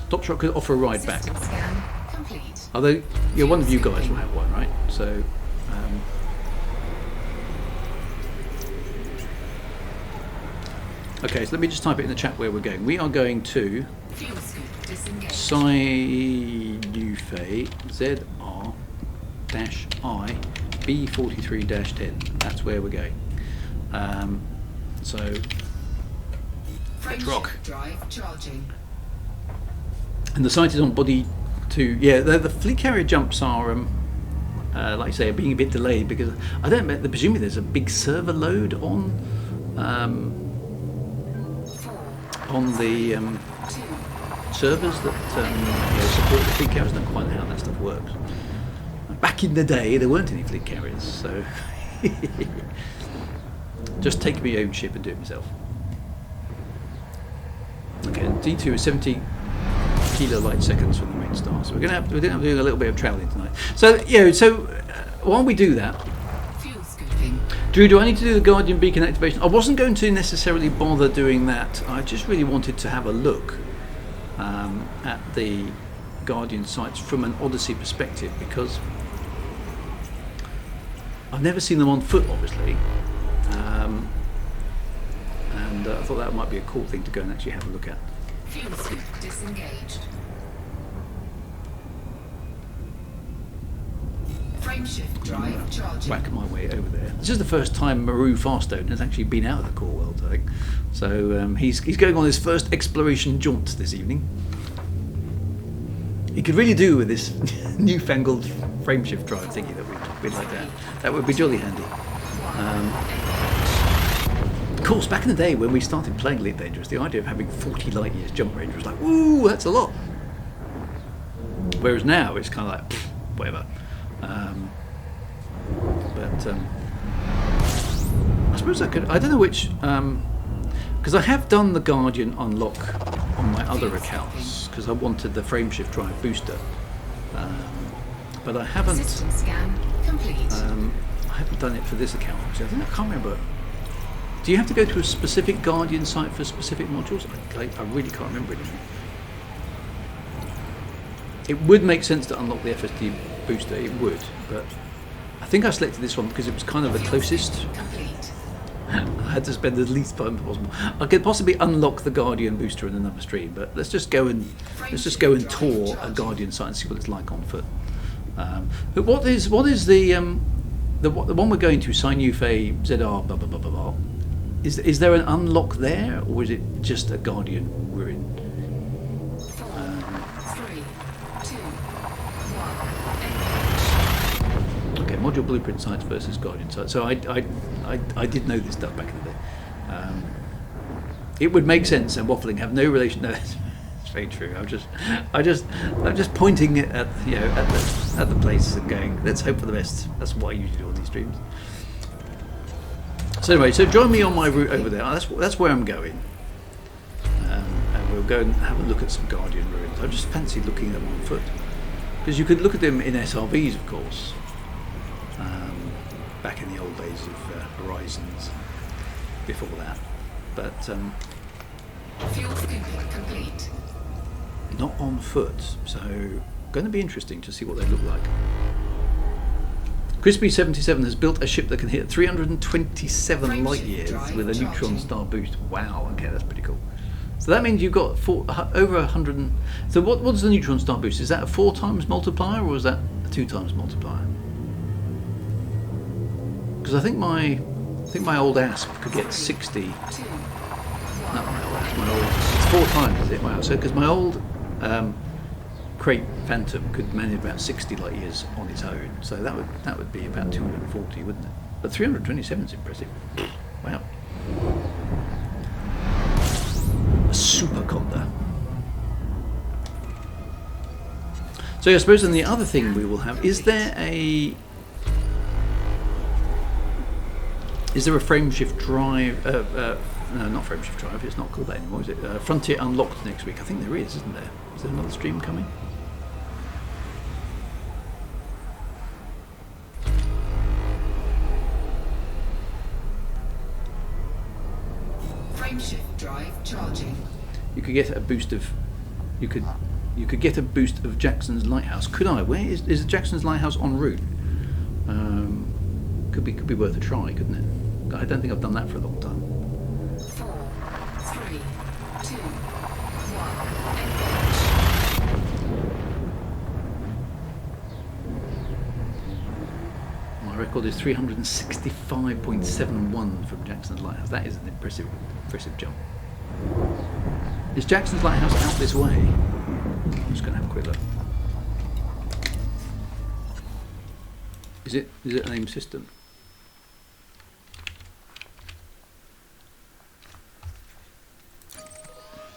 Top Shot could offer a ride back. System scan complete. Although, yeah, one of you guys will have one, right? So, okay, so let me just type it in the chat where we're going. We are going to Fuel scoop disengaged. SINFA ZR-I B43-10. That's where we're going. So let's rock. Drive charging. And the site is on body 2. Yeah, the fleet carrier jumps are, like I say, being a bit delayed because I don't know. Presumably there's a big server load on the servers that support the fleet carriers. I don't quite know how that stuff works. Back in the day, there weren't any fleet carriers, so just take my own ship and do it myself. Okay, D2 is 70 kilo light seconds from the main star, so we're going to have to do a little bit of travelling tonight. So while we do that, Fuel scooping. Drew, do I need to do the Guardian beacon activation? I wasn't going to necessarily bother doing that. I just really wanted to have a look at the Guardian sites from an Odyssey perspective, because I've never seen them on foot, obviously, and I thought that might be a cool thing to go and actually have a look at. Fuel scoop disengaged. Frameshift drive charging. Whack my way over there. This is the first time Maru Farstone has actually been out of the core world, I think. So he's going on his first exploration jaunt this evening. He could really do with this newfangled frameshift drive thingy that we'd like that. That would be jolly handy. Of course, back in the day when we started playing Elite Dangerous, the idea of having 40 light years jump range was like, ooh, that's a lot. Whereas now it's kind of like, pfft, whatever. suppose I could. I don't know which, because I have done the Guardian unlock on my other accounts because I wanted the frameshift drive booster, but I haven't. System scan complete. I haven't done it for this account. Actually, I can't remember. Do you have to go to a specific Guardian site for specific modules? I really can't remember anymore. It would make sense to unlock the FSD booster. It would, but I think I selected this one because it was kind of the closest. Complete. I had to spend the least time possible. I could possibly unlock the Guardian booster in another stream, but let's just go and tour a Guardian site and see what it's like on foot. But what is the one we're going to? Sinufe ZR blah blah blah blah blah. Is there an unlock there, or is it just a Guardian ruin? 4, 3, 2, 1. Okay, module blueprint sites versus Guardian sites. So I did know this stuff back in the day. It would make sense, and waffling have no relation. No, it's very true. I'm just pointing it at at the place and going, let's hope for the best. That's what I usually do on these streams. So anyway, so join me on my route over there. That's where I'm going, and we'll go and have a look at some Guardian ruins. I just fancy looking at them on foot because you could look at them in SRVs, of course. Back in the old days of Horizons, before that, but Fuel scooping complete. not on foot. So going to be interesting to see what they look like. Crispy77 has built a ship that can hit 327 light years with a neutron star boost. Wow, okay, that's pretty cool. So that means you've got over 100. So what's the neutron star boost? Is that a 4 times multiplier, or is that a 2 times multiplier? Because I think my old ASP could get 60. Not my old ASP, my old. It's 4 times, is it? Wow. So because my old Crate Phantom could manage about 60 light years on its own, so that would be about 240, wouldn't it? But 327 is impressive. Wow. A superconda. So I suppose then the other thing we will have is there a frameshift drive? No, not frameshift drive. It's not called that anymore, is it? Frontier Unlocked next week. I think there is, isn't there? Is there another stream coming? Frameshift drive charging. You could get a boost of. You could get a boost of Jackson's Lighthouse. Could I? Where is Jackson's Lighthouse en route? Could be worth a try, couldn't it? I don't think I've done that for a long time. 4, 3, 2, 1. My record is 365.71 from Jackson's Lighthouse. That is an impressive jump. Is Jackson's Lighthouse out this way? I'm just going to have a quick look. Is it an AIM system?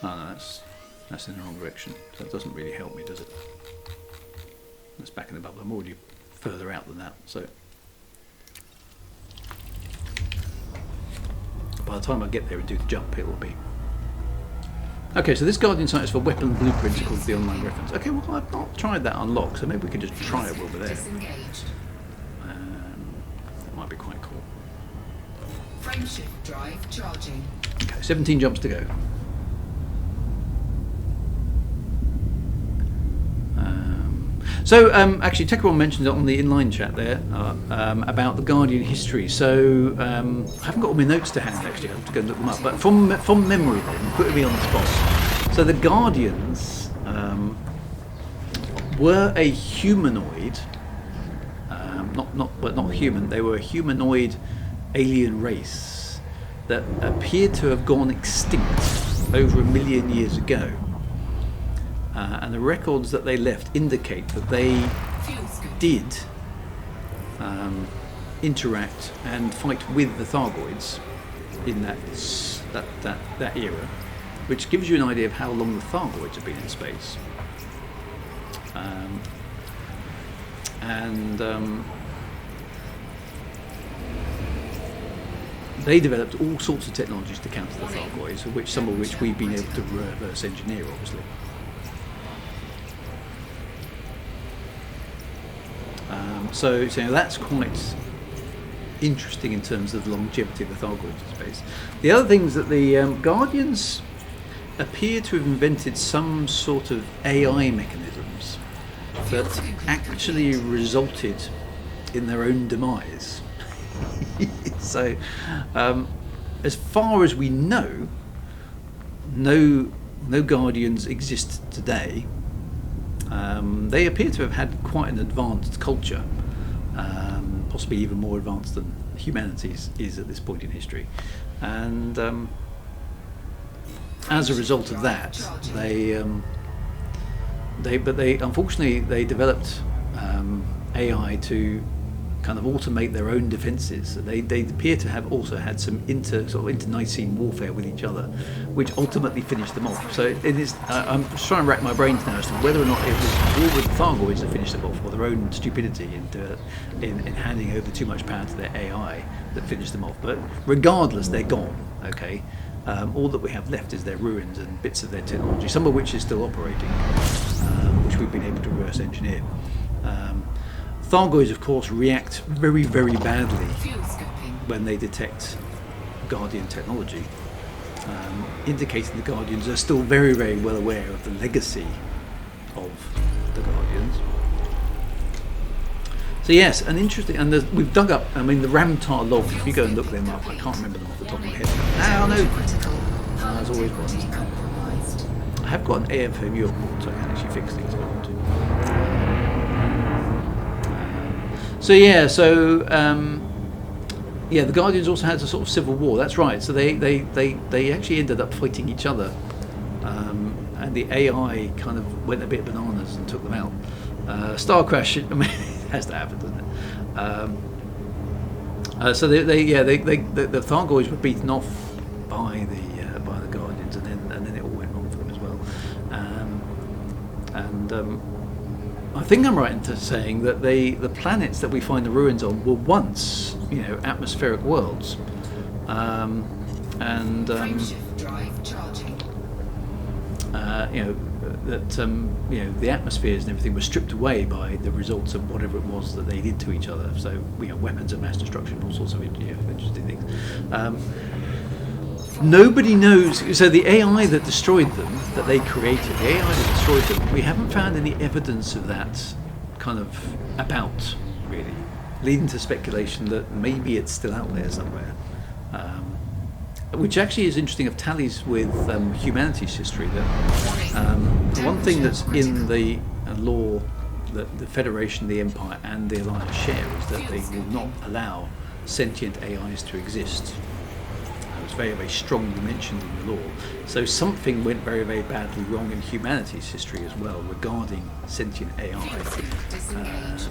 Oh no, that's in the wrong direction. So that doesn't really help me, does it? That's back in the bubble. I'm already further out than that, so by the time I get there and do the jump, it will be. Okay, so this Guardian site is for weapon blueprints according to the online reference. Okay, well I've not tried that unlock, so maybe we can just try it while we're there. Disengaged. That might be quite cool. Frameshift drive charging. Okay, 17 jumps to go. Actually, Tekron mentioned it on the inline chat there about the Guardian history. So I haven't got all my notes to hand actually. I have to go and look them up. But from memory, then putting me on the spot. So the Guardians were a humanoid, not human. They were a humanoid alien race that appeared to have gone extinct over 1 million years ago. And the records that they left indicate that they did interact and fight with the Thargoids in that era, which gives you an idea of how long the Thargoids have been in space. they developed all sorts of technologies to counter the Thargoids, some of which we've been able to reverse engineer, obviously. So that's quite interesting in terms of the longevity of the Thargoids in space. The other thing is that the Guardians appear to have invented some sort of AI mechanisms that actually resulted in their own demise. So, as far as we know, no Guardians exist today. They appear to have had quite an advanced culture, possibly even more advanced than humanity is at this point in history, and as a result of that, they unfortunately developed AI to kind of automate their own defences. They appear to have also had some internecine warfare with each other, which ultimately finished them off. So it is. I'm just trying to rack my brains now as to whether or not it was war with the Thargoids that finished them off, or their own stupidity in handing over too much power to their AI that finished them off. But regardless, they're gone. Okay. All that we have left is their ruins and bits of their technology, some of which is still operating, which we've been able to reverse engineer. Thargoids, of course, react very, very badly when they detect Guardian technology, indicating the Guardians are still very, very well aware of the legacy of the Guardians. So yes, an interesting, and we've dug up, the Ramtar logs, if you go and look them up, I can't remember them off the top of my head. No, there's always one. I have got an AFMU board, so I can actually fix things if I want to. The Guardians also had a sort of civil war. That's right. So they actually ended up fighting each other, and the AI kind of went a bit bananas and took them out. Star crash. It has to happen, doesn't it? So the Thargoids were beaten off by the Guardians, and then it all went wrong for them as well. I think I'm right in saying that the planets that we find the ruins on were once, atmospheric worlds, the atmospheres and everything were stripped away by the results of whatever it was that they did to each other. So, weapons of mass destruction, all sorts of interesting things. Nobody knows. So the AI that destroyed them, that they created, the AI that destroyed them, we haven't found any evidence of that kind of about, really, leading to speculation that maybe it's still out there somewhere. Which actually is interesting, of tallies with humanity's history. That one thing that's in the law that the Federation, the Empire, and the Alliance share is that they will not allow sentient AIs to exist. It's very, very strongly mentioned in the law. So something went very, very badly wrong in humanity's history as well regarding sentient AI,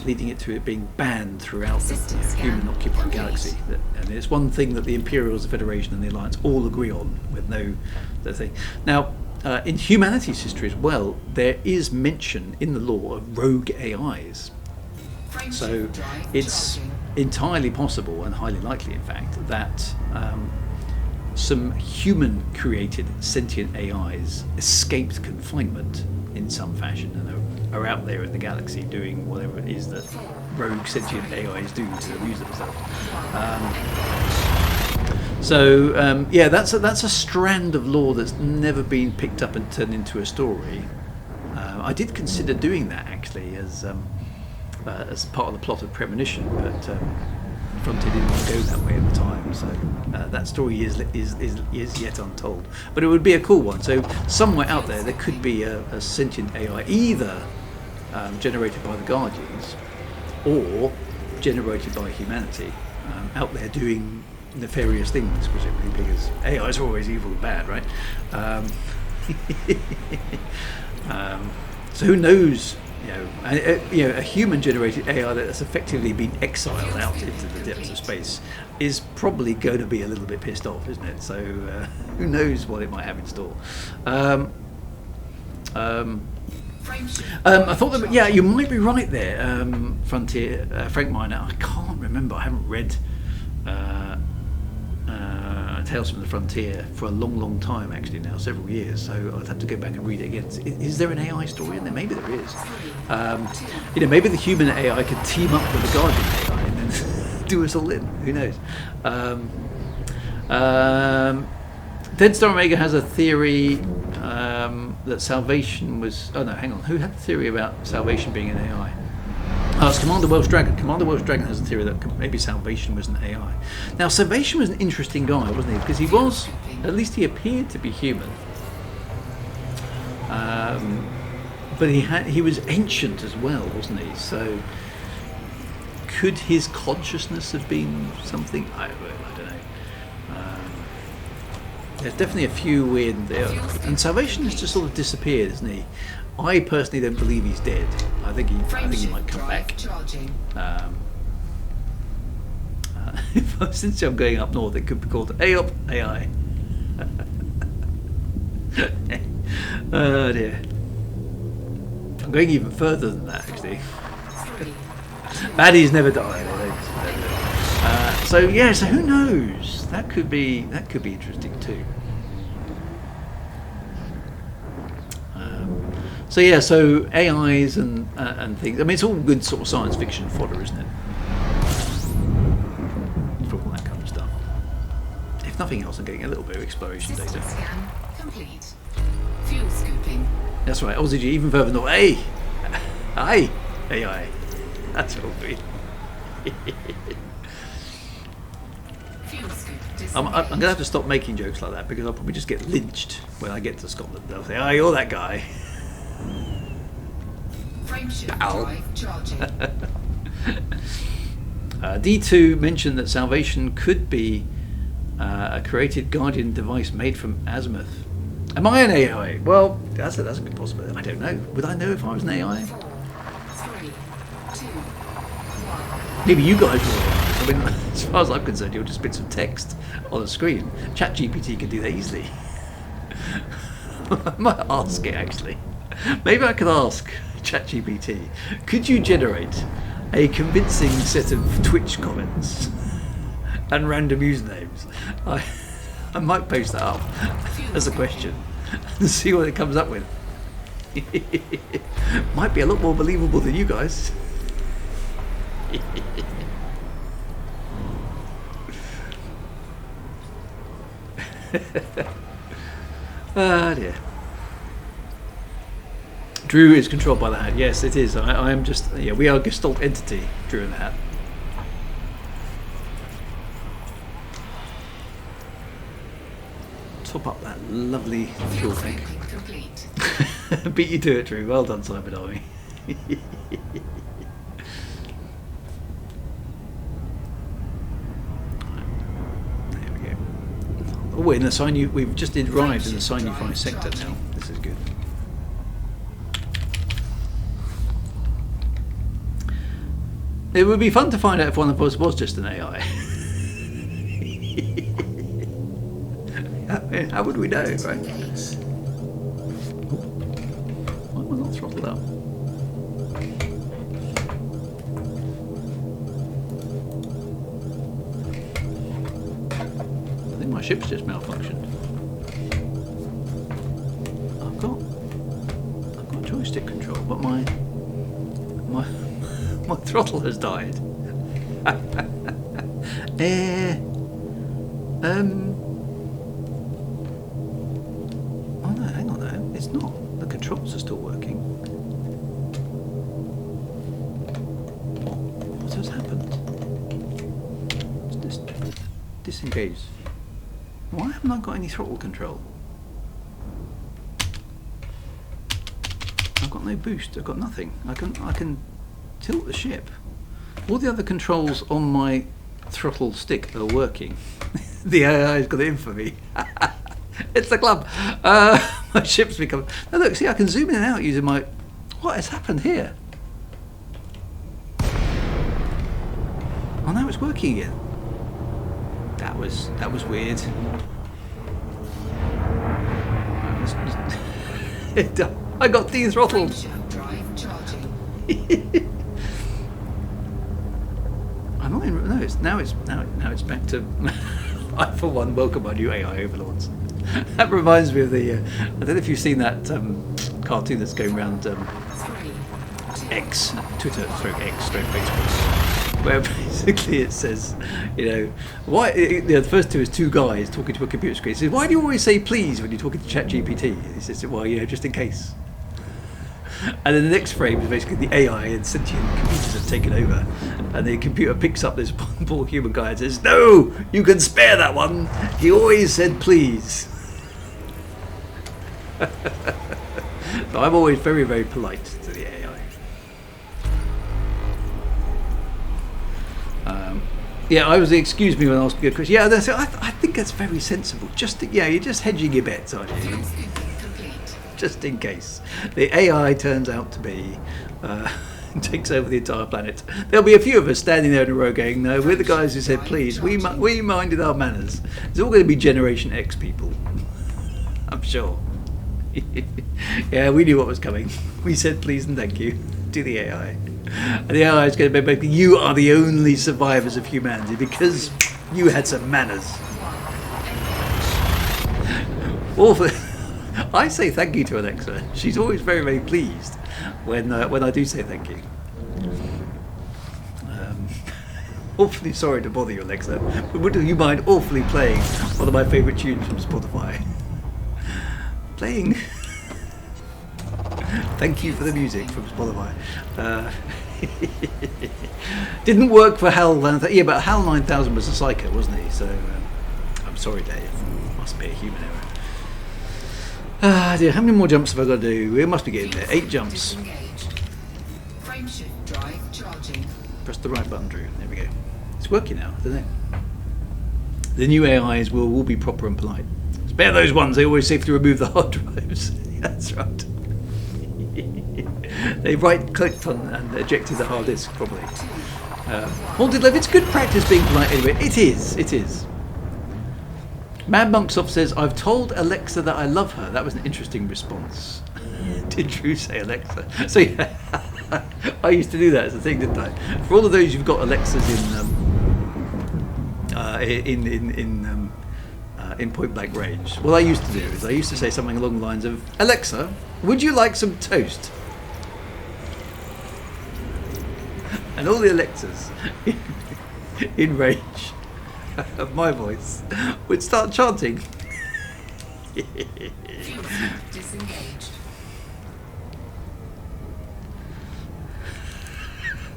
leading it to it being banned throughout the human-occupied galaxy. And it's one thing that the Imperials, the Federation, and the Alliance all agree on, with no thing. Now, in humanity's history as well, there is mention in the law of rogue AIs. So it's entirely possible, and highly likely, in fact, that some human-created sentient AIs escaped confinement in some fashion and are out there in the galaxy doing whatever it is that rogue sentient AIs do to amuse themselves. That's a strand of lore that's never been picked up and turned into a story. I did consider doing that actually as part of the plot of Premonition, but Frontier didn't want to go that way at the time, so that story is yet untold. But it would be a cool one. So somewhere out there could be a sentient AI, either generated by the Guardians or generated by humanity, out there doing nefarious things, presumably, because AIs are always evil and bad, right? So who knows? A human-generated AI that's effectively been exiled out into the depths of space is probably going to be a little bit pissed off, isn't it? So who knows what it might have in store. I thought that, you might be right there, Frontier, Frank Miner. I can't remember. I haven't read Tales from the Frontier for a long, long time, actually now, several years. So I'd have to go back and read it again. Is there an AI story in there? Maybe there is. Maybe the human AI could team up with the Guardian AI and then do us all in. Who knows? Dead Star Omega has a theory that salvation was... Oh no, hang on. Who had the theory about salvation being an AI? Oh, it's Commander Welsh Dragon. Commander Welsh Dragon has a theory that maybe salvation was an AI. Now, salvation was an interesting guy, wasn't he? Because he was... At least he appeared to be human. But he was ancient as well, wasn't he? So... Could his consciousness have been something? I don't know. There's definitely a few weird... And Salvation has just sort of disappeared, isn't he? I personally don't believe he's dead. I think he might come back. Since I'm going up north, it could be called AOP AI. Oh dear. I'm going even further than that, actually. Baddies never die. So who knows? That could be interesting too. So AIs and things. I mean, it's all good sort of science fiction fodder, isn't it? For all that kind of stuff. If nothing else, I'm getting a little bit of exploration System data. scan complete. Fuel scooping. That's right. Aussie G, even further north. Hey, hi, AI. That's all we. Fuel scoop I'm disengaged. going to have to stop making jokes like that because I'll probably just get lynched when I get to Scotland. They'll say, "Oh, you're that guy." Frameshift Ow. drive charging. D2 mentioned that Salvation could be a created Guardian device made from azimuth. Am I an AI? Well, that's a good possibility. I don't know. Would I know if I was an AI? 4, 3, 2, 1. Maybe you guys will. I mean, as far as I'm concerned, you're just bits of text on a screen. ChatGPT can do that easily. I might ask it, actually. Maybe I could ask ChatGPT, could you generate a convincing set of Twitch comments and random usernames? I might post that up as a question and see what it comes up with. Might be a lot more believable than you guys. Ah dear. Drew is controlled by the hat. Yes, it is. I am just... Yeah, we are a Gestalt entity, Drew and the hat. Top up that lovely fuel Fuel tank. scooping complete. Beat you to it, Drew. Well done, Cyber Army. There we go. Oh, we're in the we've just arrived in the Sinuphi sector now. This is good. It would be fun to find out if one of us was just an AI. How would we know, right? Engaged. Why am I not throttled up? I think my ship's just malfunctioned. I've got joystick control, but my throttle has died. Oh no, hang on though. It's not. The controls are still working. What has happened? It's disengaged. Why haven't I got any throttle control? I've got no boost. I've got nothing. I can tilt the ship. All the other controls on my throttle stick are working. The AI's got it in for me. It's the club. My ship's become... Now look, see, I can zoom in and out using my... What has happened here? Oh, now it's working again. That was weird. I got dethrottled. Frameshift drive charging. I'm not in... No, it's now it's back to I for one welcome our new AI overlords. That reminds me of the. I don't know if you've seen that cartoon that's going around X, Twitter, X, Facebook, where basically it says, why? The first two is two guys talking to a computer screen. It says, why do you always say please when you're talking to ChatGPT? And he says, well, just in case. And then the next frame is basically the AI and sentient computers have taken over, and the computer picks up this poor human guy and says, "No, you can spare that one. He always said please." So I'm always very, very polite to the AI. I was. Excuse me when I asked you a question. Yeah, I think that's very sensible. You're just hedging your bets, aren't you? Just in case the AI turns out to be takes over the entire planet. There'll be a few of us standing there in a row going, no, we're the guys who said please, we minded our manners. It's all going to be Generation X people, I'm sure. Yeah, we knew what was coming. We said please and thank you to the AI, and the AI is going to be basically, you are the only survivors of humanity because you had some manners. Awful. I say thank you to Alexa. She's always very, very pleased when I do say thank you. Awfully sorry to bother you, Alexa, but would you mind awfully playing one of my favourite tunes from Spotify? Playing. Thank you for the music from Spotify. Didn't work for Hal. Yeah, but Hal 9000 was a psycho, wasn't he? So I'm sorry, Dave. Must be a human error. Ah dear, how many more jumps have I got to do? We must be getting there. 8 jumps. Frameshift drive charging. Press the right button, Drew. There we go. It's working now, isn't it? The new AIs will be proper and polite. Spare those ones, they always safely remove the hard drives. That's right. They right-clicked on and ejected the hard disk, probably. Haunted Love, it's good practice being polite anyway. It is. Mad Monksoft says, I've told Alexa that I love her. That was an interesting response. Did Drew say Alexa? So yeah, I used to do that as a thing, didn't I? For all of those who've got Alexas in point blank range, what I used to do is I used to say something along the lines of, Alexa, would you like some toast? And all the Alexas in range of my voice would start chanting. Disengaged.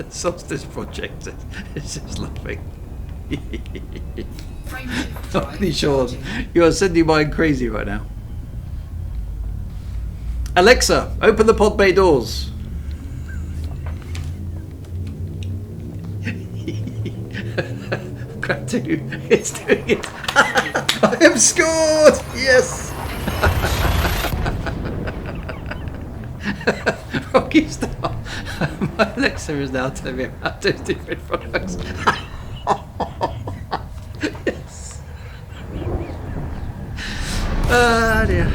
Solstice Project is just laughing. Frameshift drive Holy Sean, charging. you are sending mine crazy right now. Alexa, open the pod bay doors. Crap 2, it's doing it. I have scored! Yes! Rocky Star. My Alexa is now telling me about those different products. Yes. Ah dear.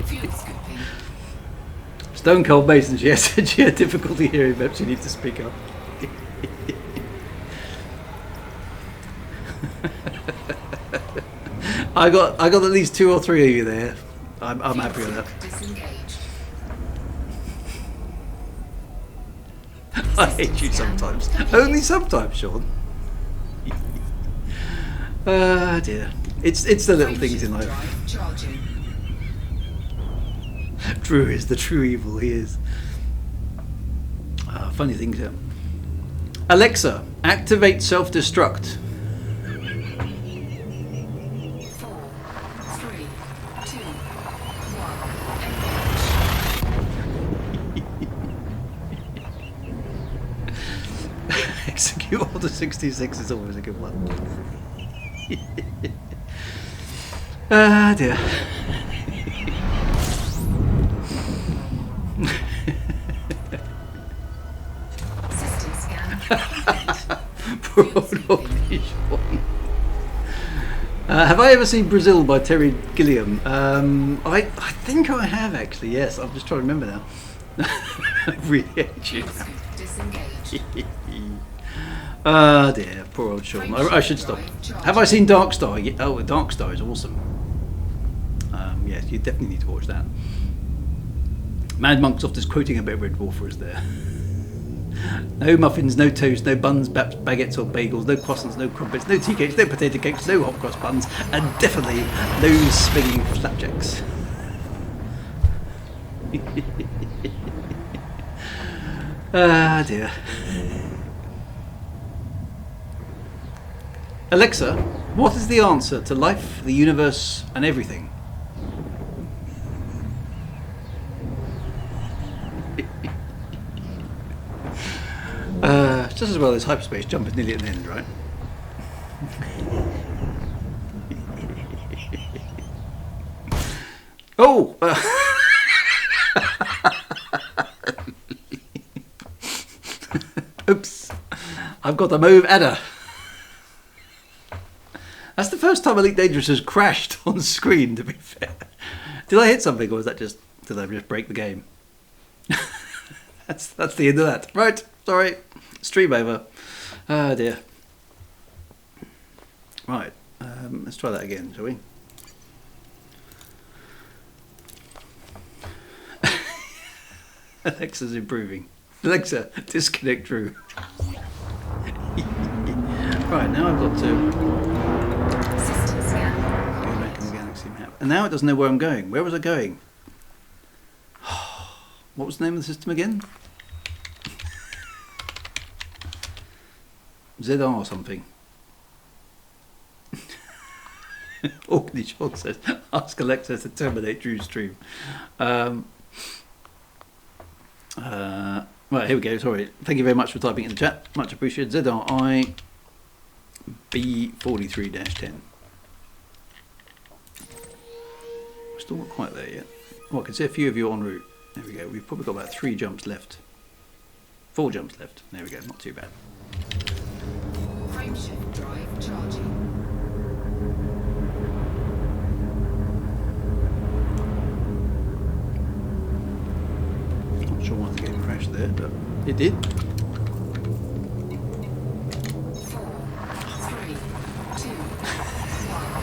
Fuel scooping. Stone Cold Mason, she said she had difficulty hearing, perhaps you need to speak up. I got at least 2 or 3 of you there. I'm happy with that. Disengaged. I hate you sometimes. Only sometimes, Sean. Ah dear. It's the little things in life. Drive charging. Drew is the true evil, he is. Funny things here. Alexa, activate self-destruct. 4, 3, 2, 1. Execute Order 66 is always a good one. Ah dear. System scan. Poor old Unofficial. Have I ever seen Brazil by Terry Gilliam? I think I have actually, yes. I'm just trying to remember now. I really hate you. Fuel scoop disengaged. Ah dear, poor old Sean. I should stop. Have I seen Dark Star? Oh, Dark Star is awesome. Yes, you definitely need to watch that. Mad Monksoft is quoting a bit of Red Dwarf for us there. No muffins, no toast, no buns, baguettes or bagels, no croissants, no crumpets, no tea cakes, no potato cakes, no hot cross buns, and definitely no swinging flapjacks. Ah dear. Alexa, what is the answer to life, the universe, and everything? Just as well as hyperspace jump is nearly at the end, right? Oh! Oops. I've got a move adder. That's the first time Elite Dangerous has crashed on screen, to be fair. Did I hit something, or was that just... did I just break the game? That's the end of that. Right, sorry. Stream over. Oh dear. Right, let's try that again, shall we? Alexa's improving. Alexa, disconnect Drew. Right, now I've got to... System scan. go back in the galaxy map. And now it doesn't know where I'm going. Where was I going? What was the name of the system again? ZR something. Orkney Sean says, ask Alexa to terminate Drew's stream. Right, here we go. Sorry. Thank you very much for typing in the chat. Much appreciated. ZRI B43-10. We're still not quite there yet. Oh, I can see a few of you en route. There we go. We've probably got about 3 jumps left. 4 jumps left. There we go. Not too bad. Frameshift drive charging. Not sure why the game crashed there, but it did. 4, 3, 2,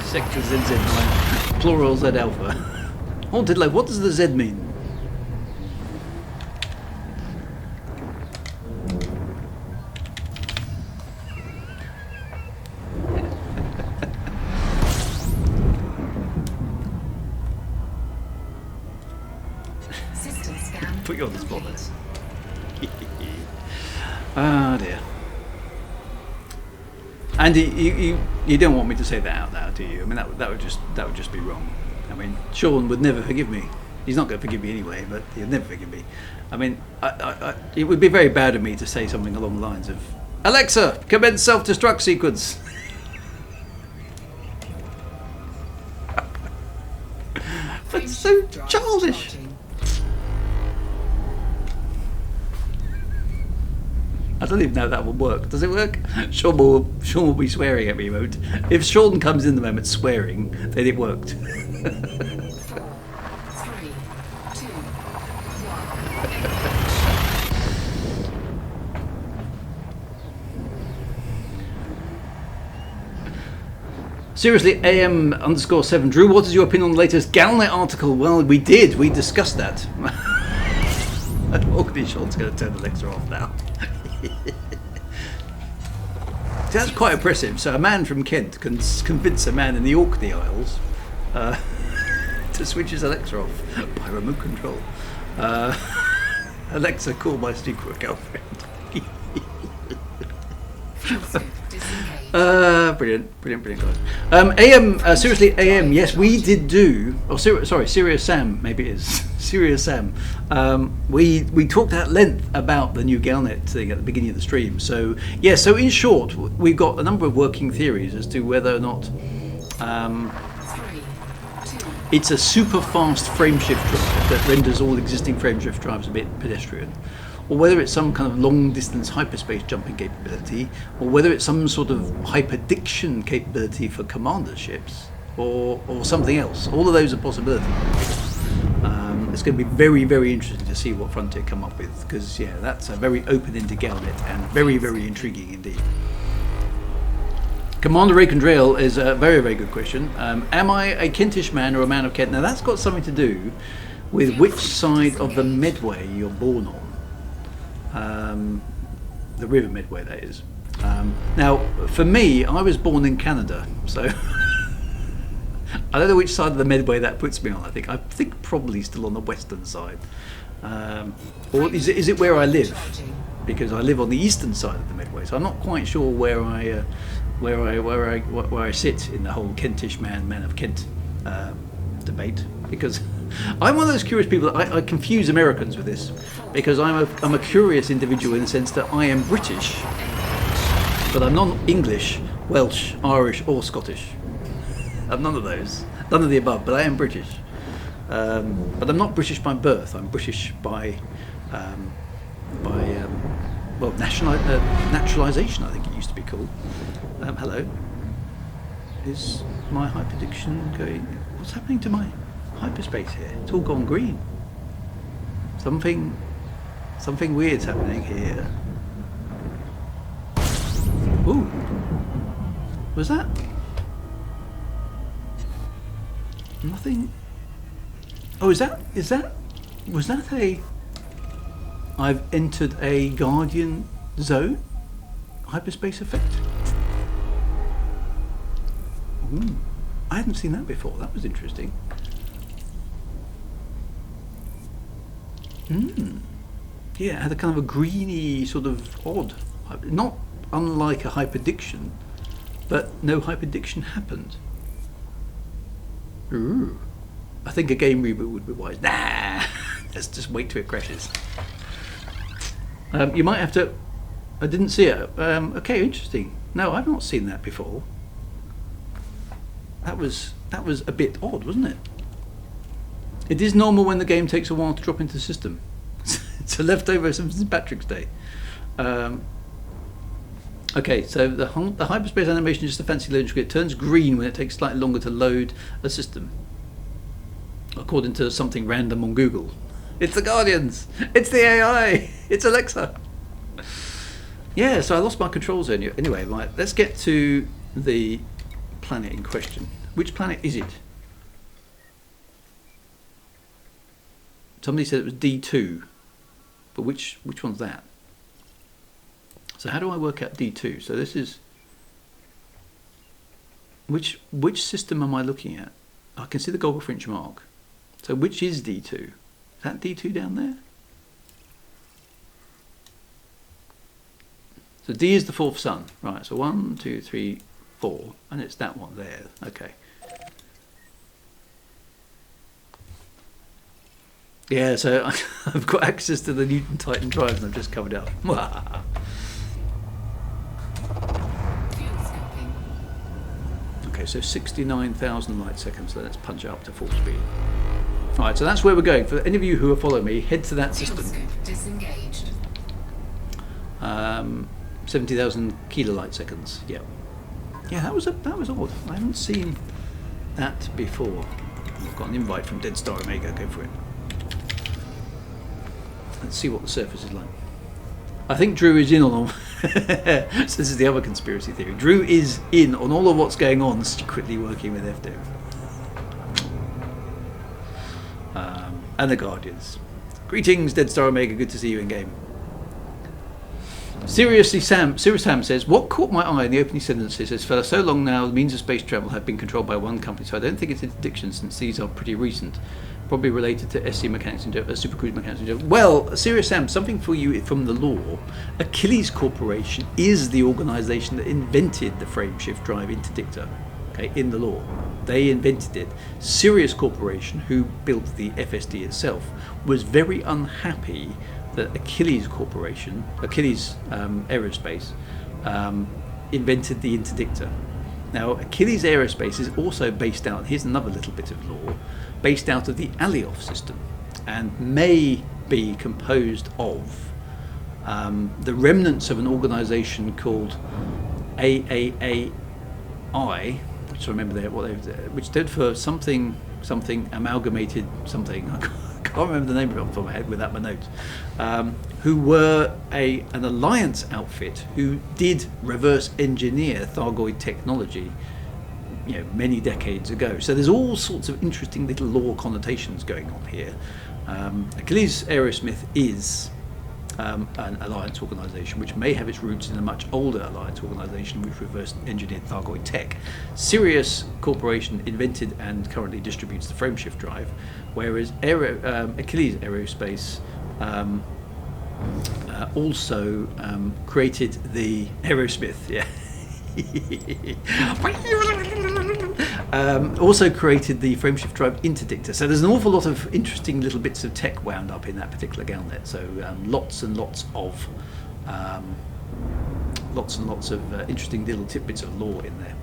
Sector ZZ9. Plural Z Alpha. Haunted Lake. What does the Z mean? system scan. Put you on the spot there. Ah dear. And you don't want me to say that out loud, do you? I mean that would just be wrong. I mean Sean would never forgive me. He's not going to forgive me anyway, but he'll never forgive me. I mean, it would be very bad of me to say something along the lines of, Alexa, commence self-destruct sequence. That's so Drive childish. charging. I don't even know if that will work. Does it work? Sean will be swearing at me, won't? If Sean comes in the moment swearing, then it worked. 4, 3, 2, 1. Seriously, AM_7 Drew, what is your opinion on the latest GalNet article? Well, we discussed that. Orkney Sean's going to turn the Alexa off now. See, that's quite impressive. So a man from Kent can convince a man in the Orkney Isles to switch his Alexa off by remote control. Alexa, call my secret girlfriend. Brilliant, guys. Seriously, AM. Yes, we did do. Oh, sorry, Serious Sam. Maybe it is Serious Sam. We talked at length about the new GalNet thing at the beginning of the stream. So yeah. So in short, we've got a number of working theories as to whether or not 3, 2, it's a super fast frameshift drive that renders all existing frameshift drives a bit pedestrian, or whether it's some kind of long-distance hyperspace jumping capability, or whether it's some sort of hyperdiction capability for commander ships, or something else. All of those are possibilities. It's going to be very, very interesting to see what Frontier come up with, because yeah, that's a very open-ended GalNet and very, very intriguing indeed. Commander Rakendrail is a very, very good question. Am I a Kentish man or a man of Kent? Now that's got something to do with which side of the Medway you're born on. The River Medway, that is. Now, for me, I was born in Canada, so I don't know which side of the Medway that puts me on. I think probably still on the western side. Or is it where I live? Because I live on the eastern side of the Medway, so I'm not quite sure where I sit in the whole Kentish man of Kent debate. Because I'm one of those curious people. I confuse Americans with this, because I'm a curious individual in the sense that I am British, but I'm not English, Welsh, Irish, or Scottish. I'm none of those, none of the above. But I am British. But I'm not British by birth. I'm British by naturalisation, I think it used to be called. Hello. Is my hyperdiction going? What's happening to my hyperspace here? It's all gone green. Something weird's happening here. Ooh. Was that? Nothing. Oh, was that a... I've entered a Guardian zone? Hyperspace effect? Ooh, I hadn't seen that before. That was interesting. Yeah, it had a kind of a greeny sort of odd... Not unlike a hyperdiction, but no hyperdiction happened. Ooh. I think a game reboot would be wise. Nah! Let's just wait till it crashes. You might have to... I didn't see it. Okay, interesting. No, I've not seen that before. That was a bit odd, wasn't it? It is normal when the game takes a while to drop into the system. It's a leftover since St. Patrick's Day. Okay, so the hyperspace animation is just a fancy loading screen. It turns green when it takes slightly longer to load a system, according to something random on Google. It's the Guardians! It's the AI! It's Alexa! Yeah, so I lost my controls earlier. Anyway, right, let's get to the planet in question. Which planet is it? Somebody said it was D2, but which one's that? So how do I work out D2? So this is... Which system am I looking at? I can see the Goldfinch mark. So which is D2? Is that D2 down there? So D is the fourth sun. Right, so 1, 2, 3, 4. And it's that one there. Okay. Yeah, so I've got access to the Newton Titan drives and I've just covered it up. Okay, so 69,000 light seconds. So let's punch it up to full speed. Alright, so that's where we're going. For any of you who are following me, head to that system. Disengaged. 70,000 kilolight seconds. Yeah. Yeah, that was odd. I haven't seen that before. I've got an invite from Dead Star Omega. Go for it. Let's see what the surface is like. I think Drew is in on all. So this is the other conspiracy theory. Drew is in on all of what's going on, secretly working with FDev. And the Guardians. Greetings, Dead Star Omega. Good to see you in game. Serious Sam says, what caught my eye in the opening sentences says, for so long now, the means of space travel have been controlled by one company, so I don't think it's interdiction since these are pretty recent. Probably related to SC mechanics and supercruise mechanics in general. Well, Serious Sam, something for you from the lore. Achilles Corporation is the organisation that invented the frameshift drive interdictor. Okay, in the lore. They invented it. Sirius Corporation, who built the FSD itself, was very unhappy that Achilles Corporation, Achilles Aerospace, invented the interdictor. Now, Achilles Aerospace is also based out, here's another little bit of lore, based out of the Alioth system, and may be composed of the remnants of an organisation called AAAI, which I remember which stood for something amalgamated something. I can't remember the name of it off the top of my head without my notes, who were an alliance outfit who did reverse engineer Thargoid technology, many decades ago. So there's all sorts of interesting little lore connotations going on here. Achilles Aerosmith is an alliance organisation which may have its roots in a much older alliance organisation which reverse engineered Thargoid tech. Sirius Corporation invented and currently distributes the frameshift drive, whereas Achilles Aerospace also created the Aerosmith. Yeah. Also created the frameshift drive interdictor. So there's an awful lot of interesting little bits of tech wound up in that particular GalNet. So lots and lots of interesting little tidbits of lore in there.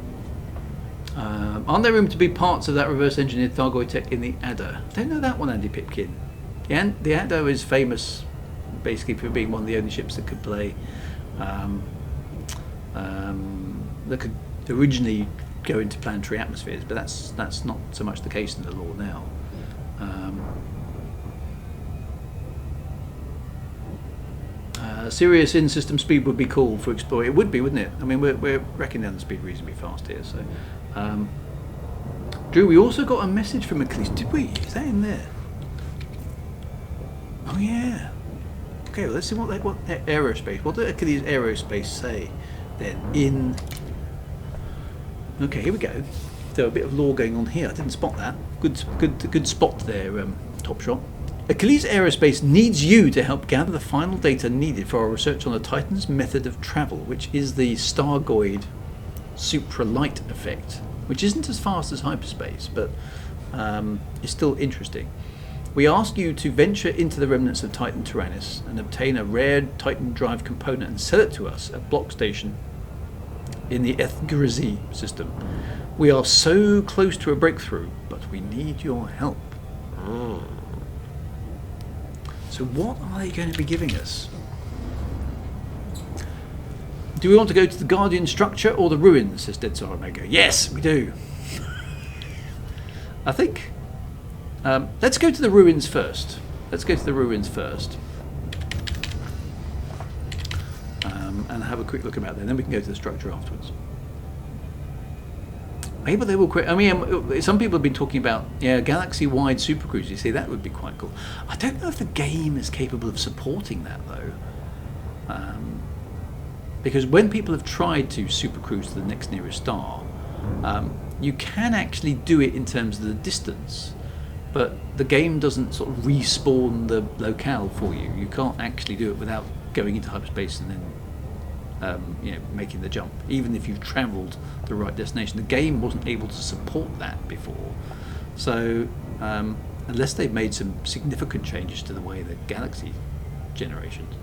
Aren't there room to be parts of that reverse engineered Thargoid tech in the Adder? I don't know that one, Andy Pipkin. The Adder is famous basically for being one of the only ships that could play that could originally go into planetary atmospheres, but that's not so much the case in the lore now. Serious in-system speed would be cool for exploring. It would be, wouldn't it? I mean, we're reckoning down the speed reasonably fast here. So, Drew, we also got a message from Achilles. Did we? Is that in there? Oh yeah. Okay, well, let's see what aerospace. What did Achilles Aerospace say then? Okay, here we go. So a bit of lore going on here. I didn't spot that. Good spot there, Top Shot. Achilles Aerospace needs you to help gather the final data needed for our research on the Titan's method of travel, which is the Stargoid supralight effect, which isn't as fast as hyperspace, but is still interesting. We ask you to venture into the remnants of Titan Tyrannus and obtain a rare Titan drive component and sell it to us at Block Station in the Ethgrizi system. We are so close to a breakthrough, but we need your help. So what are they going to be giving us? Do we want to go to the Guardian structure or the ruins, says Dead Star Omega. Yes, we do. I think let's go to the ruins first. And have a quick look about there. Then we can go to the structure afterwards. Maybe they will create. I mean, some people have been talking about galaxy-wide supercruise. You see, that would be quite cool. I don't know if the game is capable of supporting that though, because when people have tried to supercruise to the next nearest star, you can actually do it in terms of the distance, but the game doesn't sort of respawn the locale for you. You can't actually do it without going into hyperspace and then making the jump, even if you've travelled the right destination. The game wasn't able to support that before, so unless they've made some significant changes to the way the Galaxy generations,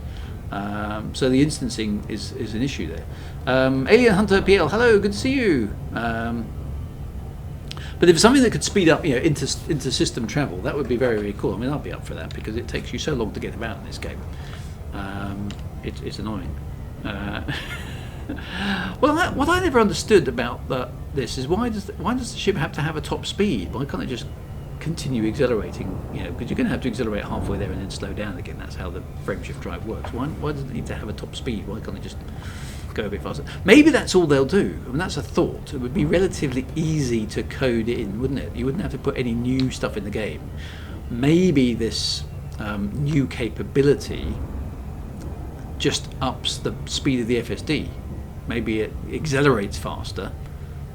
so the instancing is an issue there. Alien Hunter PL, hello, good to see you. But if it's something that could speed up inter-system travel, that would be very, very cool. I mean, I'd be up for that because it takes you so long to get about in this game. It's annoying. Well, what I never understood about this is why does the ship have to have a top speed? Why can't it just continue accelerating? Because you're going to have to accelerate halfway there and then slow down again. That's how the frameshift drive works. Why does it need to have a top speed? Why can't it just go a bit faster? Maybe that's all they'll do. I mean, that's a thought. It would be relatively easy to code in, wouldn't it? You wouldn't have to put any new stuff in the game. Maybe this new capability just ups the speed of the FSD. Maybe it accelerates faster,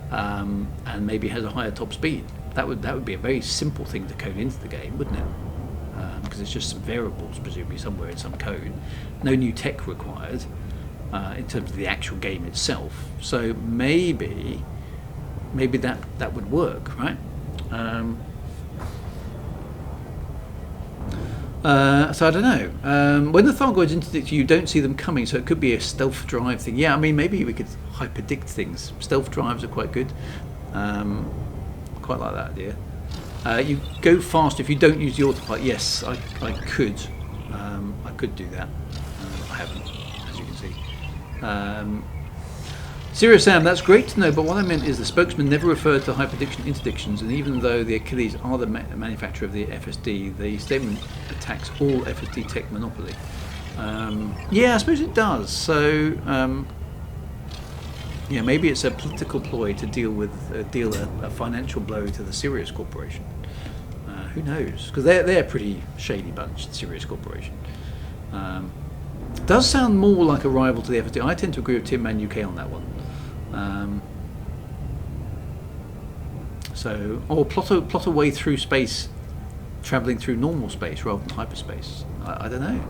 and maybe has a higher top speed. That would be a very simple thing to code into the game, wouldn't it? Because it's just some variables, presumably somewhere in some code. No new tech required in terms of the actual game itself. So maybe that would work, right? So I don't know. When the Thargoids interdict you don't see them coming, so it could be a stealth drive thing. Yeah, I mean, maybe we could hyperdict things. Stealth drives are quite good. Quite like that idea. You go fast if you don't use the autopilot. Yes, I could. I could do that. I haven't, as you can see. Serious Sam, that's great to know, but what I meant is the spokesman never referred to hyperdiction interdictions, and even though the Achilles are the manufacturer of the FSD, the statement attacks all FSD tech monopoly. Yeah, I suppose it does. So, yeah, maybe it's a political ploy to deal a financial blow to the Sirius Corporation. Who knows? Because they're a pretty shady bunch, the Sirius Corporation. Does sound more like a rival to the FSD. I tend to agree with Tim Man UK on that one. Plot a way through space, travelling through normal space rather than hyperspace. I don't know.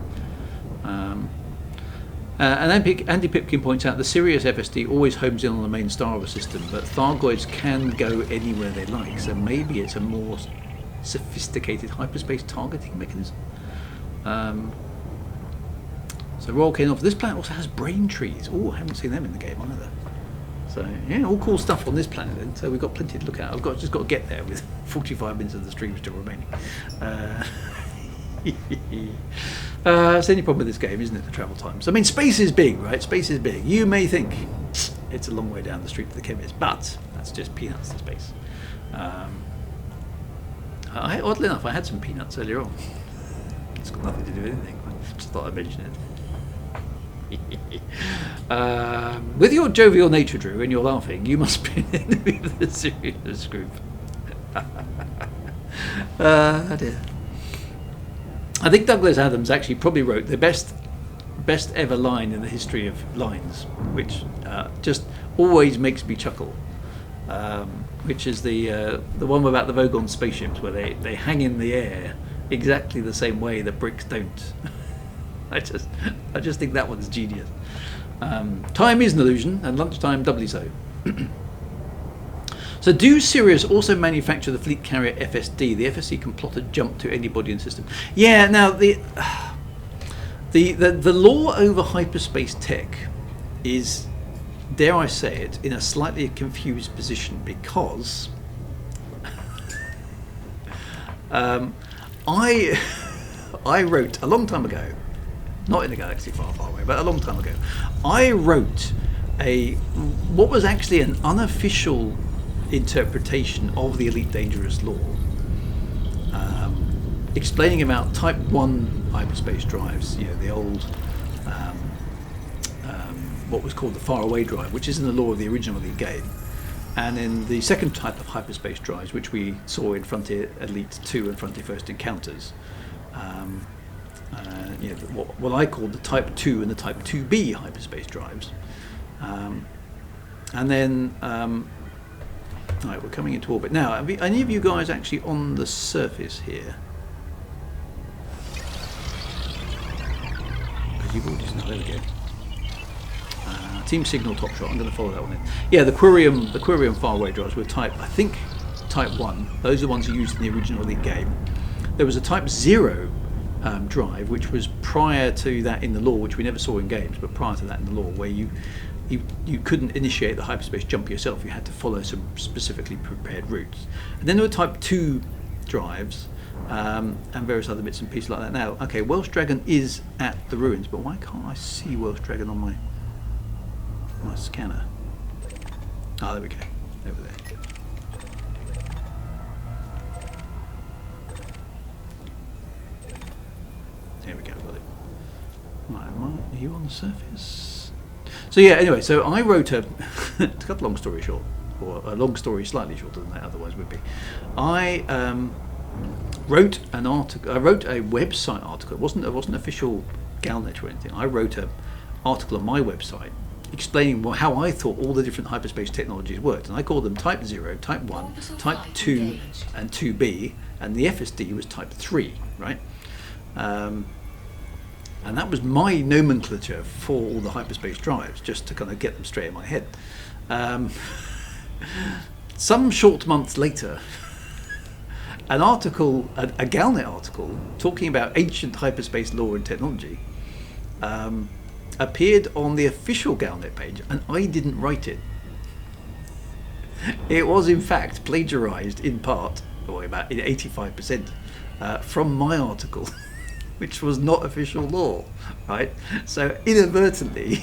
And Andy Pipkin points out the Sirius FSD always homes in on the main star of a system, but Thargoids can go anywhere they like, so maybe it's a more sophisticated hyperspace targeting mechanism. So Royal Canin, this planet also has brain trees. Oh, I haven't seen them in the game either. So yeah, all cool stuff on this planet then. So we've got plenty to look at. I've just got to get there with 45 minutes of the stream still remaining. It's the only problem with this game, isn't it? The travel times. I mean, space is big, right? Space is big. You may think it's a long way down the street to the chemist, but that's just peanuts to space. Oddly enough, I had some peanuts earlier on. It's got nothing to do with anything. I just thought I'd mention it. With your jovial nature, Drew, and you're laughing, you must be an enemy of the Sirius group. Dear. I think Douglas Adams actually probably wrote the best ever line in the history of lines, which just always makes me chuckle. Which is the one about the Vogon spaceships, where they hang in the air exactly the same way that bricks don't. I just think that one's genius. Time is an illusion, and lunchtime doubly so. So do Sirius also manufacture the fleet carrier FSD? The FSD can plot a jump to anybody in the system. Yeah, now the law over hyperspace tech is, dare I say it, in a slightly confused position, because I wrote a long time ago, not in a galaxy far, far away, but a long time ago, I wrote what was actually an unofficial interpretation of the Elite Dangerous Law, explaining about Type 1 hyperspace drives, the old, what was called the faraway drive, which is in the law of the original Elite game, and then the second type of hyperspace drives, which we saw in Frontier Elite 2 and Frontier First Encounters, what I called the Type 2 and the Type 2B hyperspace drives. And then, right, we're coming into orbit. Now, are any of you guys actually on the surface here? Because you've already, there we go. Team signal top shot, I'm going to follow that one in. Yeah, the Quirium faraway drives were Type 1. Those are the ones you used in the original Elite game. There was a Type 0 drive, which was prior to that in the law, which we never saw in games, but prior to that in the law, where you couldn't initiate the hyperspace jump yourself. You had to follow some specifically prepared routes. And then there were Type 2 drives and various other bits and pieces like that. Now, okay, Welsh Dragon is at the ruins, but why can't I see Welsh Dragon on my scanner? Ah, there we go, over there. There we go, got it. Right, are you on the surface? So yeah, anyway, so I wrote to cut a long story short, or a long story slightly shorter than that otherwise would be. I wrote an article. I wrote a website article. It wasn't official GalNet or anything. I wrote an article on my website explaining how I thought all the different hyperspace technologies worked, and I called them Type 0, Type 1, Type 2, and 2B, and the FSD was Type 3, right? And that was my nomenclature for all the hyperspace drives, just to kind of get them straight in my head. Some short months later, an article, a GalNet article, talking about ancient hyperspace law and technology, appeared on the official GalNet page, and I didn't write it. It was in fact plagiarized in part, or about 85%, from my article, which was not official law, right? So inadvertently,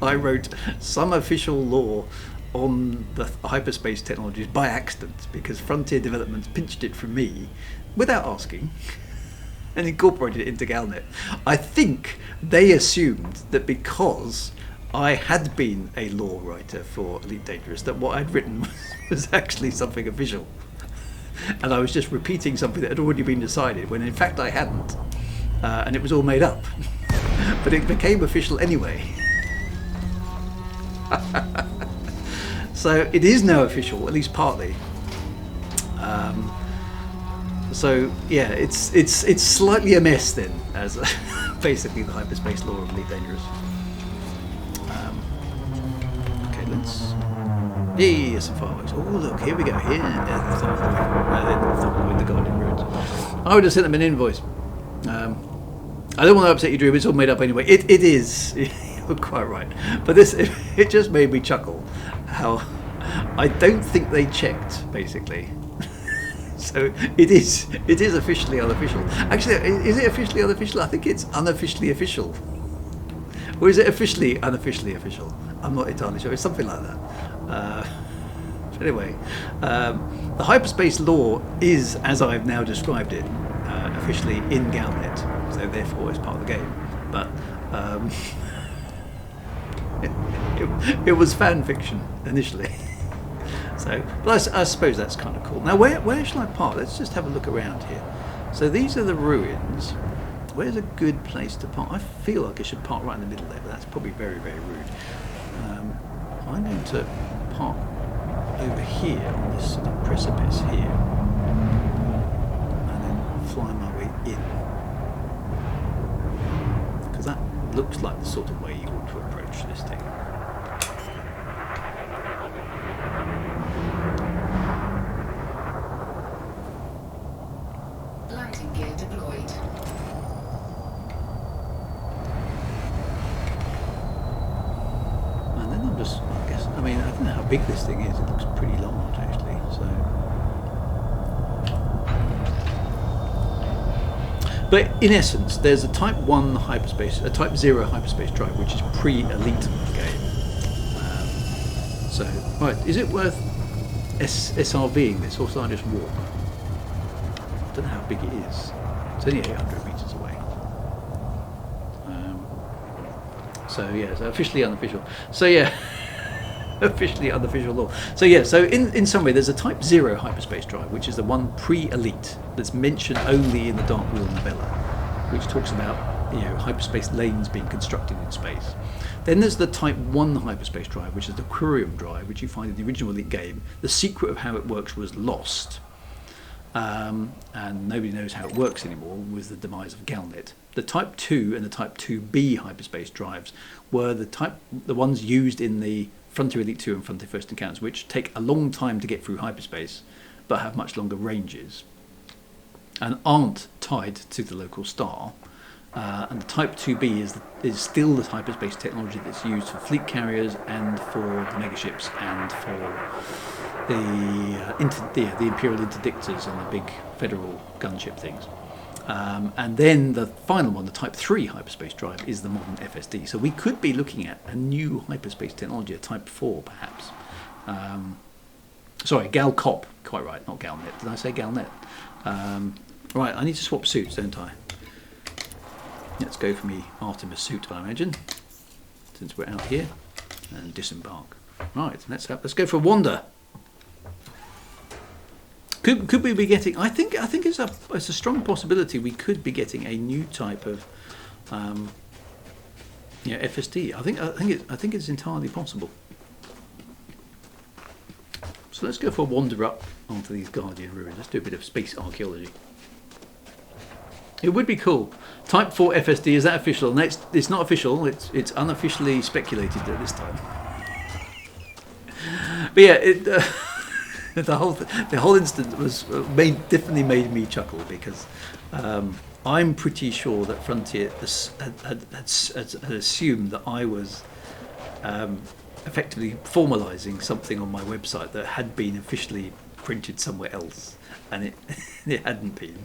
I wrote some official law on the hyperspace technologies by accident because Frontier Developments pinched it from me without asking and incorporated it into GalNet. I think they assumed that because I had been a law writer for Elite Dangerous, that what I'd written was actually something official. And I was just repeating something that had already been decided, when in fact I hadn't. And it was all made up. But it became official anyway. So it is now official, at least partly. So yeah, it's slightly a mess then, as basically the hyperspace law of Elite Dangerous. Okay, let's. Hey, some fireworks. Oh look, here we go. Here, the Guardian Ruins. I would have sent them an invoice. I don't want to upset you, Drew, but it's all made up anyway. It is. You're quite right. But this, it just made me chuckle. How I don't think they checked, basically. So it is officially unofficial. Actually, is it officially unofficial? I think it's unofficially official. Or is it officially unofficially official? I'm not entirely sure. It's something like that. Anyway, the hyperspace law is, as I've now described it, officially in GalNet. So therefore, it's part of the game. But it was fan fiction initially. So, but I suppose that's kind of cool. Now, where shall I park? Let's just have a look around here. So these are the ruins. Where's a good place to park? I feel like I should park right in the middle there, but that's probably very, very rude. I'm going to park over here on this precipice here, and then fly my way in, because that looks like the sort of way you ought to approach this thing. Landing gear deployed. And then I'm just, I guess, I mean, I don't know how big this thing is. It looks pretty large, actually. So, but in essence, there's a Type 1 hyperspace, a Type 0 hyperspace drive, which is pre-elite game. So, right, is it worth SRVing this, or shall I just walk? I don't know how big it is. It's only 800 meters away. So yeah, so officially unofficial. So yeah, officially unofficial law. So yeah, so in summary, there's a Type 0 hyperspace drive, which is the one pre-elite that's mentioned only in the Dark Wheel novella, which talks about, you know, hyperspace lanes being constructed in space. Then there's the Type 1 hyperspace drive, which is the Quirium drive, which you find in the original Elite game. The secret of how it works was lost. And nobody knows how it works anymore with the demise of GalNet. The Type 2 and the Type 2B hyperspace drives were the ones used in the Frontier Elite 2 and Frontier First Encounters, which take a long time to get through hyperspace, but have much longer ranges, and aren't tied to the local star. And the Type 2B is still the hyperspace technology that's used for fleet carriers and for the megaships and for the Imperial interdictors and the big federal gunship things. And then the final one, the Type 3 hyperspace drive, is the modern FSD. So we could be looking at a new hyperspace technology, a Type 4 perhaps. Sorry, GalCop, quite right, not GalNet. Did I say GalNet? Right, I need to swap suits, don't I? Let's go for me Artemis suit, I imagine, since we're out here, and disembark. Right, let's go for a wander. Could we be getting? I think it's a strong possibility we could be getting a new type of FSD. I think it's entirely possible. So let's go for a wander up onto these Guardian ruins. Let's do a bit of space archaeology. It would be cool. Type 4 FSD, is that official? No, it's not official. It's unofficially speculated at this time. But yeah, the whole incident was definitely made me chuckle, because I'm pretty sure that Frontier had assumed that I was effectively formalising something on my website that had been officially printed somewhere else, and it hadn't been.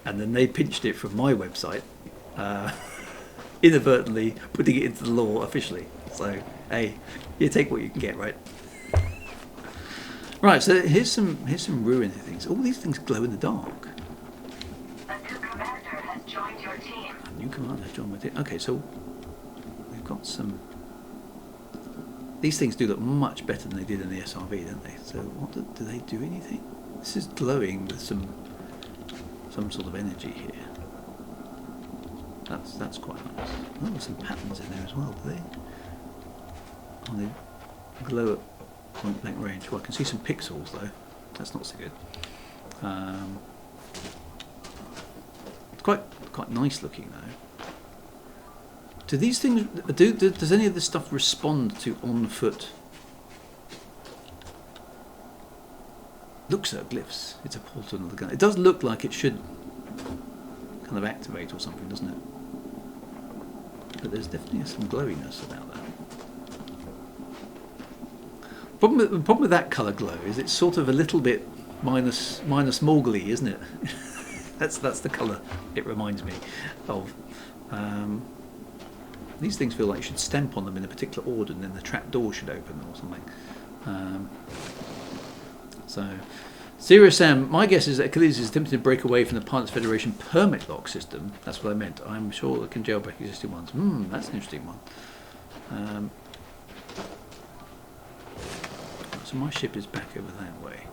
And then they pinched it from my website inadvertently putting it into the law officially. So, hey, you take what you can get, right? Right, so here's some ruiny things. All these things glow in the dark. A new commander has joined your team. A new commander has joined my team. Okay, so we've got some. These things do look much better than they did in the SRV, don't they? So, what do they do anything? This is glowing with some sort of energy here. That's quite nice. Oh, there's some patterns in there as well, do they? Oh, they glow at point blank range. Well, I can see some pixels though. That's not so good. It's quite nice looking though. Do these things does any of this stuff respond to on foot? Looks at glyphs. It's a portal of the gun. It does look like it should kind of activate or something, doesn't it? But there's definitely some glowiness about that. The problem with that colour glow is it's sort of a little bit minus Morgly, isn't it? that's the colour it reminds me of. These things feel like you should stamp on them in a particular order, and then the trap door should open or something. So, Serious Sam, my guess is that Achilles is attempting to break away from the Pilots Federation permit lock system. That's what I meant. I'm sure it can jailbreak existing ones. That's an interesting one. So my ship is back over that way.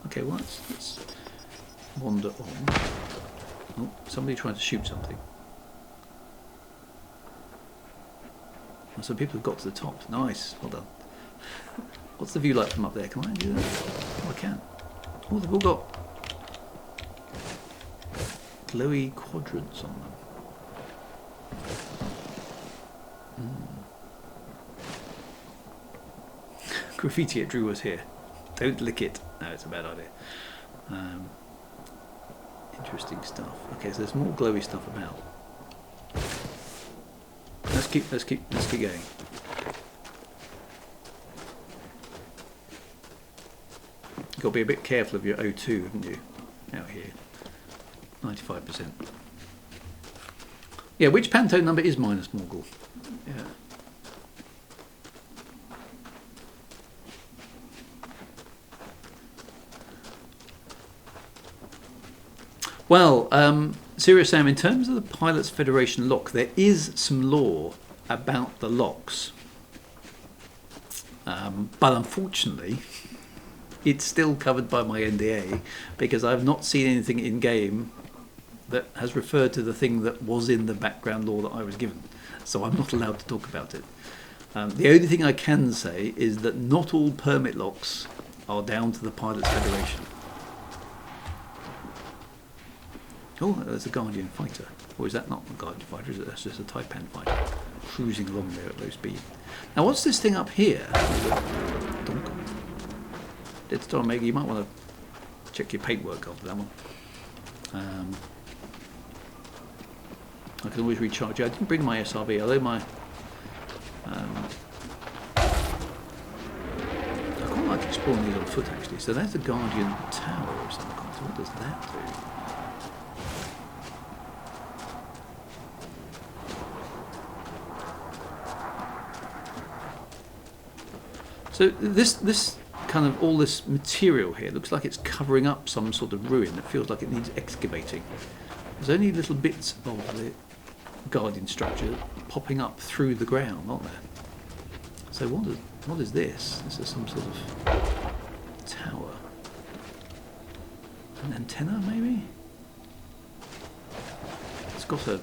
Okay, well let's wander on. Oh, somebody trying to shoot something. Oh, so people have got to the top. Nice, well done. What's the view like from up there? Can I do that? Oh, I can. Oh, they've all got glowy quadrants on them. Graffiti at Drew was here. Don't lick it. No, it's a bad idea. Interesting stuff. Okay, so there's more glowy stuff about. Let's keep going. You've got to be a bit careful of your O2, haven't you? Out here. 95%. Yeah, which Pantone number is minus Morgul? Yeah. Well, Serious Sam, in terms of the Pilots Federation lock, there is some law about the locks. But unfortunately, it's still covered by my NDA because I've not seen anything in game that has referred to the thing that was in the background law that I was given. So I'm not allowed to talk about it. The only thing I can say is that not all permit locks are down to the Pilots Federation. Oh, there's a Guardian fighter. Or is that not a Guardian fighter? Is it that's just a Taipan fighter cruising along there at low speed? Now, what's this thing up here? Dead Star Omega, you might want to check your paintwork after that one. I can always recharge. I didn't bring my SRV, although my... I quite like exploring these on foot, actually. So there's a Guardian Tower of some kind. So what does that do? So this kind of all this material here looks like it's covering up some sort of ruin that feels like it needs excavating. There's only little bits of the Guardian structure popping up through the ground, aren't there? So what is this? This is some sort of tower. An antenna, maybe? It's got a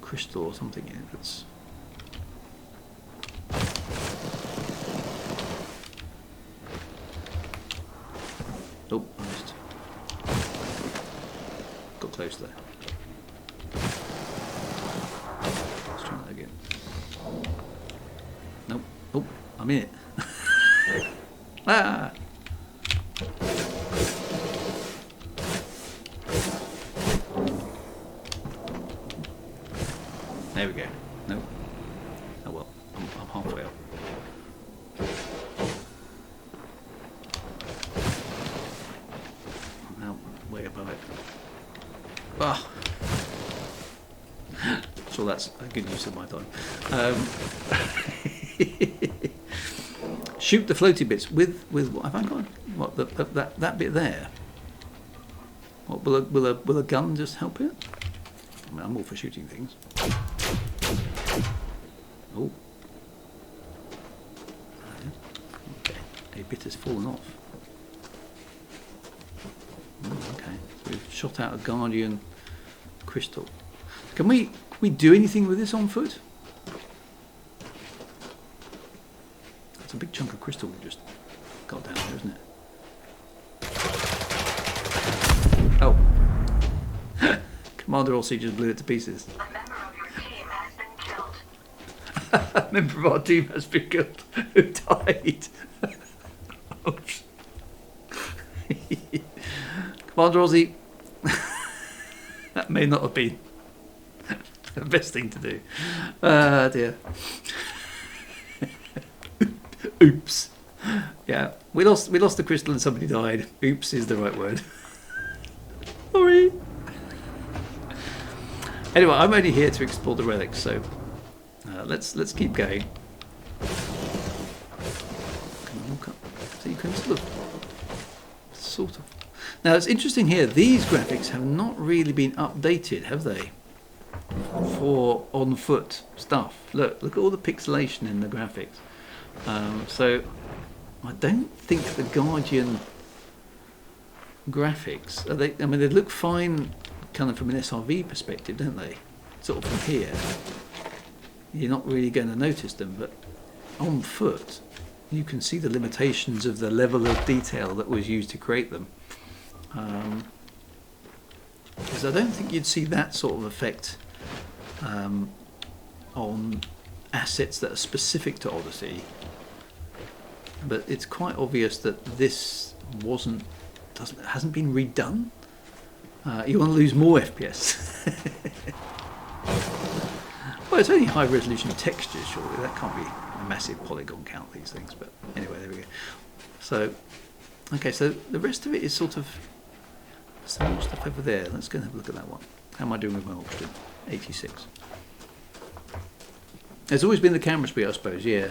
crystal or something in it that's... Oh, I missed. Got close there. Let's try that again. Nope. Oh, I'm in it. Ah! There we go. Nope. Oh well, I'm halfway up. Way above it. Ah. sure that's a good use of my time. Shoot the floaty bits with what have I got? What that bit there? What will a gun just help it? I mean, I'm all for shooting things. Oh. Okay. A bit has fallen off. Okay. So we've shot out a Guardian crystal. Can we do anything with this on foot? It's a big chunk of crystal we just got down there, isn't it? Oh. Commander Ossie just blew it to pieces. A member of your team has been killed. A member of our team has been killed. Who died? Ouch. Commander Ossie, that may not have been the best thing to do. Dear. Oops. Yeah, we lost the crystal and somebody died. Oops is the right word. Sorry. Anyway, I'm only here to explore the relics, so let's keep going. Can you walk up? So you can sort of. Now it's interesting here. These graphics have not really been updated, have they? For on foot stuff. Look at all the pixelation in the graphics. So I don't think the Guardian graphics are they. I mean, they look fine, kind of from an SRV perspective, don't they? Sort of from here, you're not really going to notice them, but on foot, you can see the limitations of the level of detail that was used to create them. Because I don't think you'd see that sort of effect on assets that are specific to Odyssey. But it's quite obvious that this hasn't been redone. You want to lose more FPS. Well, it's only high resolution textures, surely. That can't be a massive polygon count, these things. But anyway, there we go. So, okay, so the rest of it is sort of some more stuff over there. Let's go and have a look at that one. How am I doing with my oxygen? 86. There's always been the camera speed, I suppose, yeah.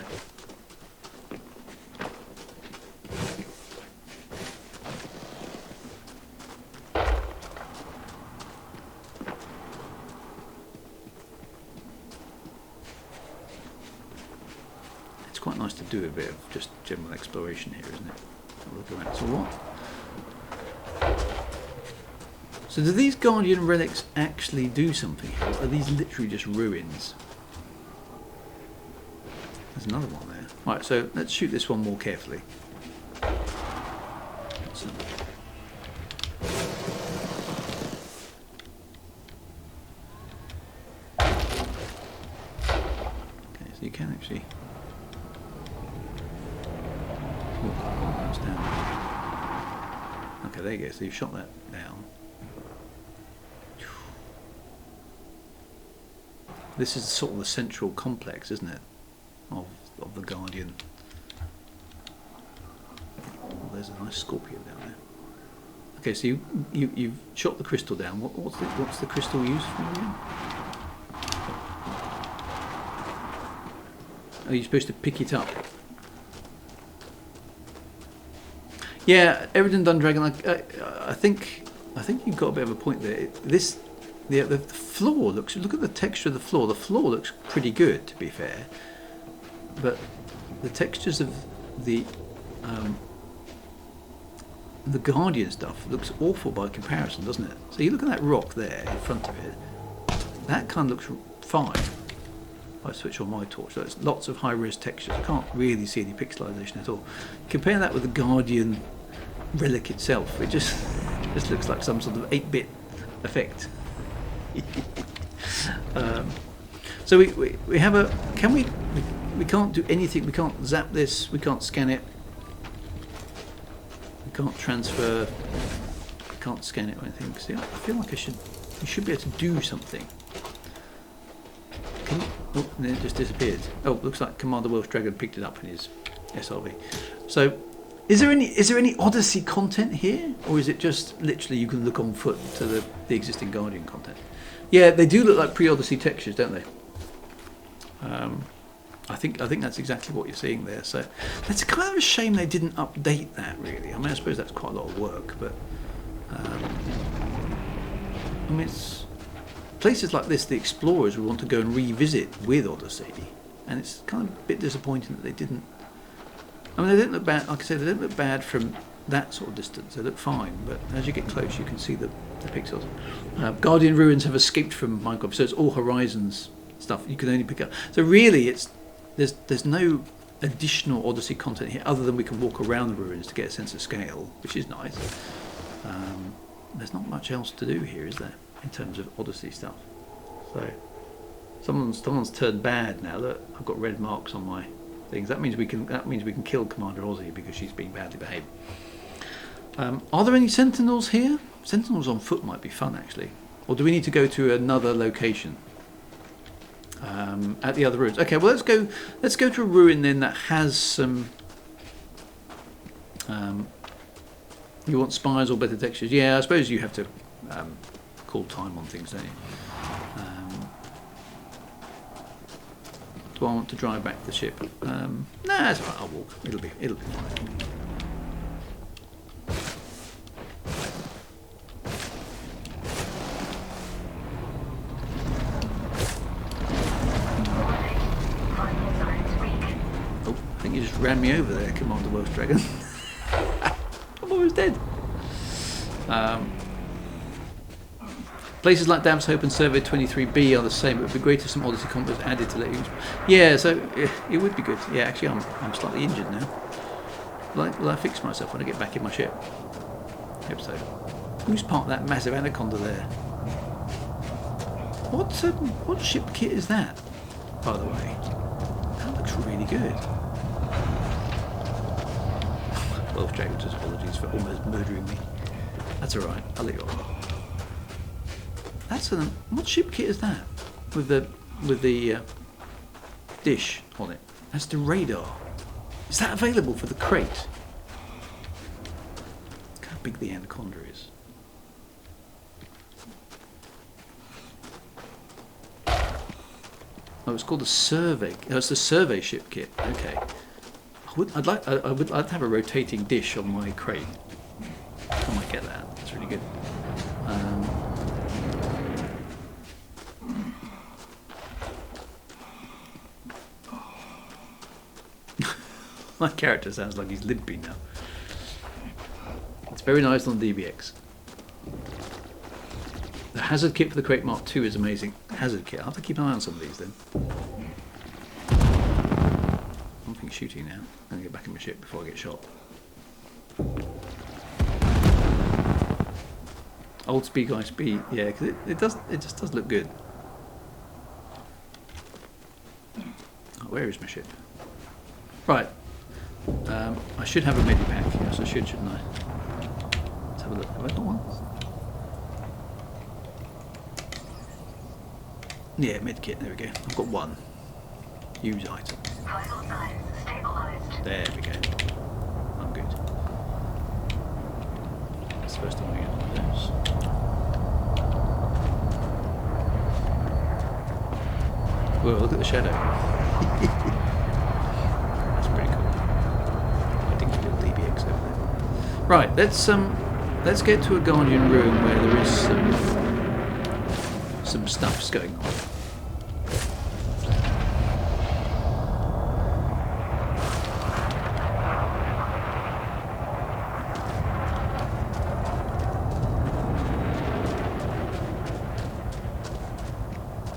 It's quite nice to do a bit of just general exploration here, isn't it? Have a look around. So what? So do these Guardian relics actually do something? Or are these literally just ruins? There's another one there. Right, so let's shoot this one more carefully. So, okay, so you can actually walk that's down. Okay, there you go. So you've shot that down. This is sort of the central complex, isn't it, of the Guardian. Oh, there's a nice Scorpio down there. Okay, so you've shot the crystal down. What's the crystal used for again? Are you supposed to pick it up? Yeah, Eridan Dundragon. I think you've got a bit of a point there. The floor looks. Look at the texture of the floor. The floor looks pretty good, to be fair. But the textures of the Guardian stuff looks awful by comparison, doesn't it? So you look at that rock there in front of it. That kind of looks fine. If I switch on my torch, so it's lots of high-res textures. I can't really see any pixelization at all. Compare that with the Guardian relic itself. It just looks like some sort of 8-bit effect. So we have a. Can we can't do anything. We can't zap this. We can't scan it. We can't transfer. We can't scan it or anything. See, I feel like we should be able to do something. Oh, and then it just disappeared. Oh, looks like Commander Welsh Dragon picked it up in his SRV. So, is there any Odyssey content here, or is it just literally you can look on foot to the existing Guardian content? Yeah, they do look like pre-Odyssey textures, don't they? I think that's exactly what you're seeing there. So it's kind of a shame they didn't update that, really. I mean, I suppose that's quite a lot of work, but I mean, it's places like this the explorers would want to go and revisit with Odyssey, and it's kind of a bit disappointing that they didn't. I mean, they didn't look bad. Like I said, they didn't look bad from that sort of distance. They look fine, but as you get close, you can see the pixels. Guardian ruins have escaped from Minecraft, so it's all Horizons stuff you can only pick up. So really, there's no additional Odyssey content here other than we can walk around the ruins to get a sense of scale, which is nice. There's not much else to do here, is there, in terms of Odyssey stuff? So someone's turned bad now. Look, I've got red marks on my things. That means we can kill Commander Aussie because she's being badly behaved. Are there any sentinels here? Sentinels on foot might be fun, actually. Or do we need to go to another location? At the other ruins. Okay, well let's go to a ruin then that has some. You want spires or better textures? Yeah, I suppose you have to call time on things, don't you? Do I want to drive back the ship? Nah, it's alright. I'll walk. It'll be fine. I think you just ran me over there, Commander Welsh Dragon. I'm almost dead. Places like Dam's Hope and Survey 23B are the same. It would be great if some Odyssey content was added to let you. Yeah, so it would be good. Yeah, actually, I'm slightly injured now. Will I fix myself when I get back in my ship? Hope so. Who's parked that massive anaconda there? What ship kit is that, by the way? That looks really good. Welsh Dragon's apologies for almost murdering me. That's alright, I'll let you off. That's what ship kit is that? With the dish on it. That's the radar. Is that available for the crate? Look how big the anaconda is. Oh, it's called the survey. Oh, it's the survey ship kit. Okay. I'd like to have a rotating dish on my crate. I might get that. That's really good. My character sounds like he's limping now. It's very nice on DBX. The hazard kit for the Crate Mark II is amazing. Hazard kit. I'll have to keep an eye on some of these then. Something's shooting now. I'm going to get back in my ship before I get shot. Old speed guy speed. Yeah, because it just does look good. Oh, where is my ship? Right. I should have a medi-pack. Yes, I should, shouldn't I? Let's have a look. Have I got one? Yeah, medkit. There we go. I've got one. Use item. Vital signs stabilized. There we go. I'm good. That's the first time we get one of those. Whoa, look at the shadow. That's pretty cool. I think we got DBX over there. Right, let's get to a Guardian room where there is some stuff's going on.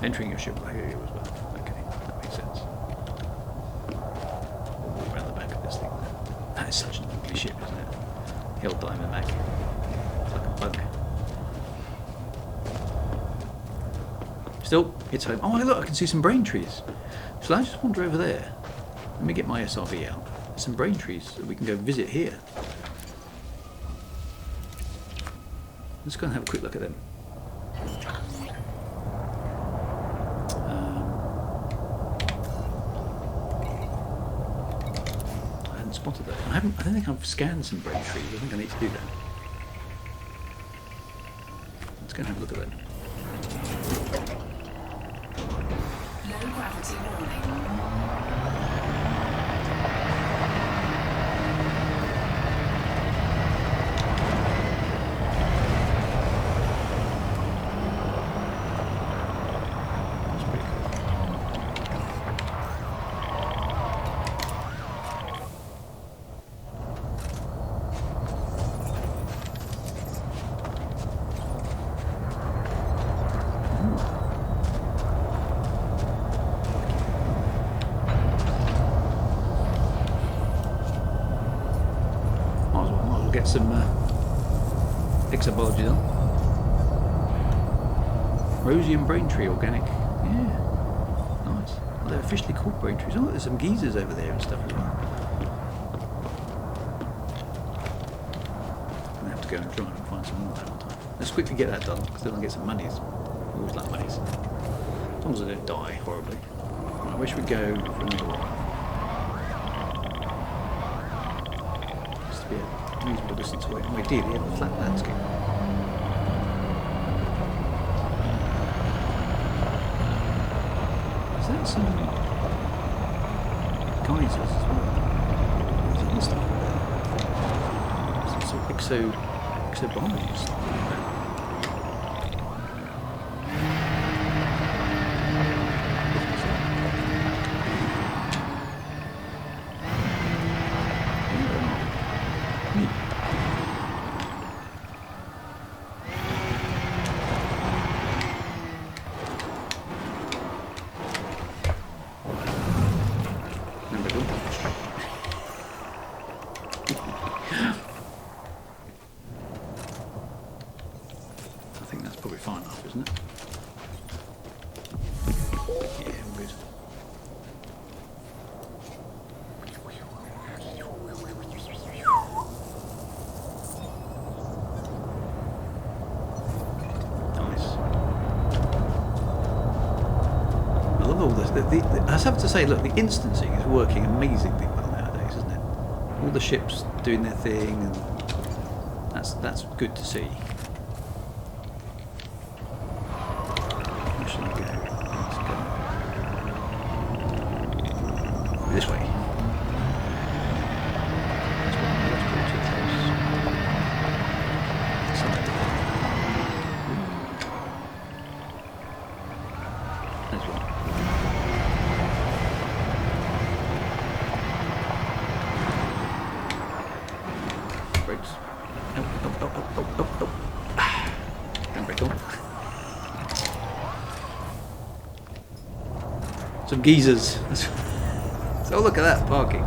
Entering your ship, I hear you as well. Okay, that makes sense. We'll walk around the back of this thing there. That is such an ugly ship, isn't it? The old Diamond Mac. It's like a bug. Still, it's home. Oh, look, I can see some brain trees. Shall I just wander over there? Let me get my SRV out. There's some brain trees that we can go visit here. Let's go and have a quick look at them. Spotted that. I don't think I've scanned some brain trees. I think I need to do that. Let's go and have a look at that. Low gravity warning. That's pretty cool. Might as well get some Exobiology done. Rosie and Braintree Organic. Yeah. Nice. Well, they're officially called Braintrees. Oh, there's some geezers over there and stuff as well. I'm going to have to go and try and find some more, haven't I? Let's quickly get that done, because then I'll get some monies. I always like monies. As long as I don't die horribly. Right, where should we go for another one? Has to be a reasonable distance away. Oh, ideally, a flat landscape. Is that some geysers as well? Is it this stuff? Some sort of exobiology. I think that's probably fine enough, isn't it? Yeah, good. Nice. I love all this. I have to say, look, the instancing is working amazingly well nowadays, isn't it? All the ships doing their thing, and that's good to see. Where shall I go? Let's go this way. That's pretty close. Side. There's one. Brakes. Oh. Don't break on. Some geezers. So look at that parking.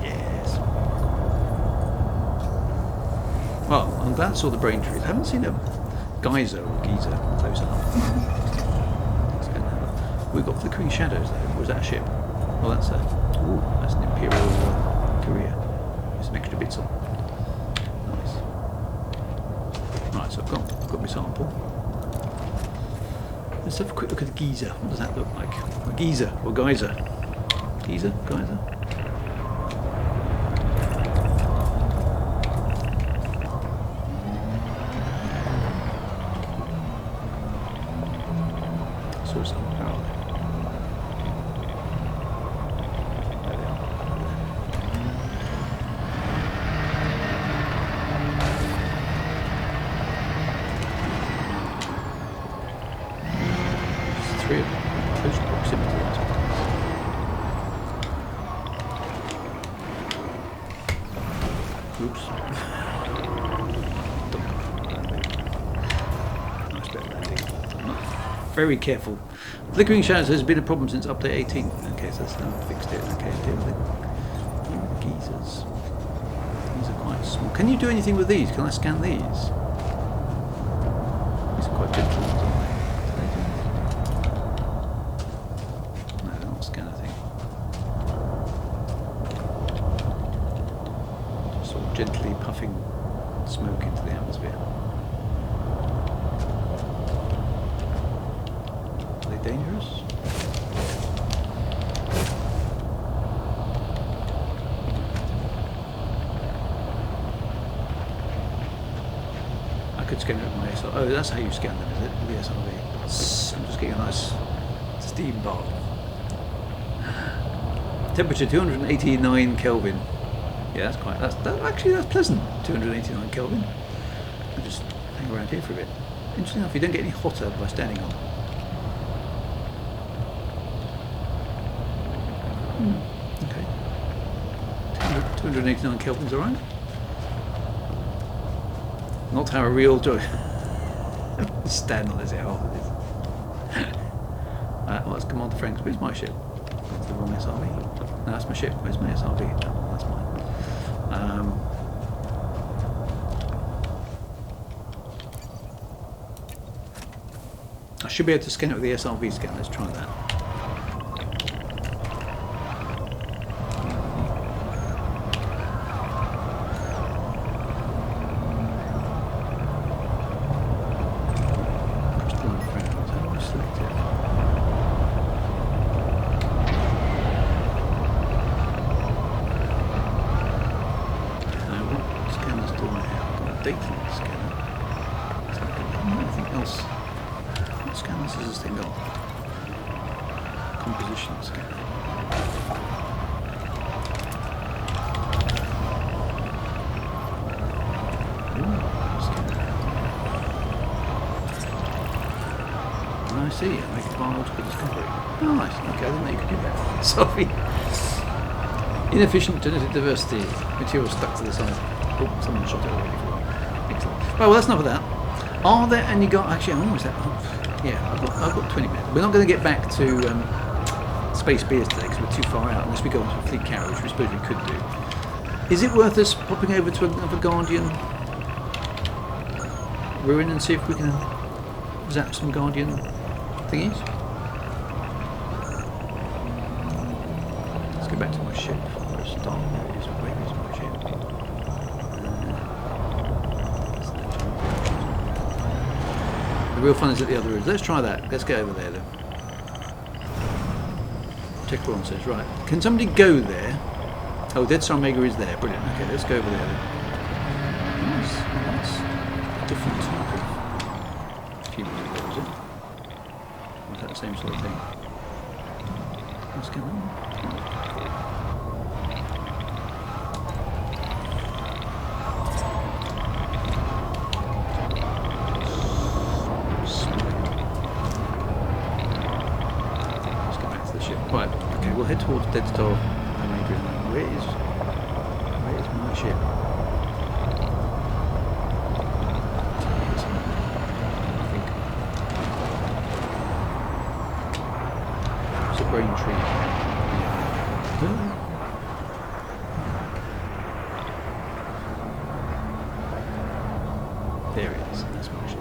Yes. Well, I'm glad I saw the Braintrees. I haven't seen a geyser or geezer close enough. We've got flickering shadows though. Or was that a ship? Well, that's an Imperial Korea. There's some extra bits on. Nice. Right, so I've got my sample. Let's have a quick look at the geyser. What does that look like? A geyser or geyser? Geyser? Geyser? Saw some. Where are they? There they are. There's three of them. Close proximity. Oops. Nice bit of landing. Very careful. Flickering shadows has been a problem since update 18. Okay, so that's now fixed it. Okay, deal with it. Geezers. These are quite small. Can you do anything with these? Can I scan these? These are quite gentle ones, aren't they? Do they do anything? No, they don't scan a thing. Just sort of gently puffing smoke into the atmosphere. Are they dangerous? I could scan it with my SRV. Oh, that's how you scan them, is it? With the SRV. I'm just getting a nice steam bath. Temperature 289 Kelvin. Yeah, that's pleasant. 289 Kelvin. I'll just hang around here for a bit. Interesting enough, you don't get any hotter by standing on. Okay. 289 Kelvin's alright. Not how a real joy. Stand on this, how hard it is. Well, that's Commander Frank's. Where's my ship? That's the wrong SRV. No, that's my ship. Where's my SRV? No, that's mine. I should be able to scan it with the SRV scan. Let's try that. I see, I make a biological discovery. Oh, nice. Okay, I didn't know you could do that. Sorry. Inefficient genetic diversity. Material stuck to the side. Oh, someone shot it already. Excellent. Right, well, that's enough of that. Are there any actually, I'm almost at... yeah, I've got 20 minutes. We're not going to get back to Space Beers today because we're too far out unless we go onto a fleet carrier, which we suppose we could do. Is it worth us popping over to another Guardian ruin and see if we can zap some Guardian thingies? Let's go back to my ship. Let's start. Where is my ship? The real fun is at the other end. Let's try that. Let's get over there then. Tickle says, right. Can somebody go there? Oh, Dead Star Omega is there. Brilliant. Okay, let's go over there then. Nice. That's a different type of human, is it? Or is that the same sort of thing? What's going on? Let's get back to the ship. Right, okay, we'll head towards Dead Star Omega. Where is my ship? It's a brain tree. There it is. That's my ship.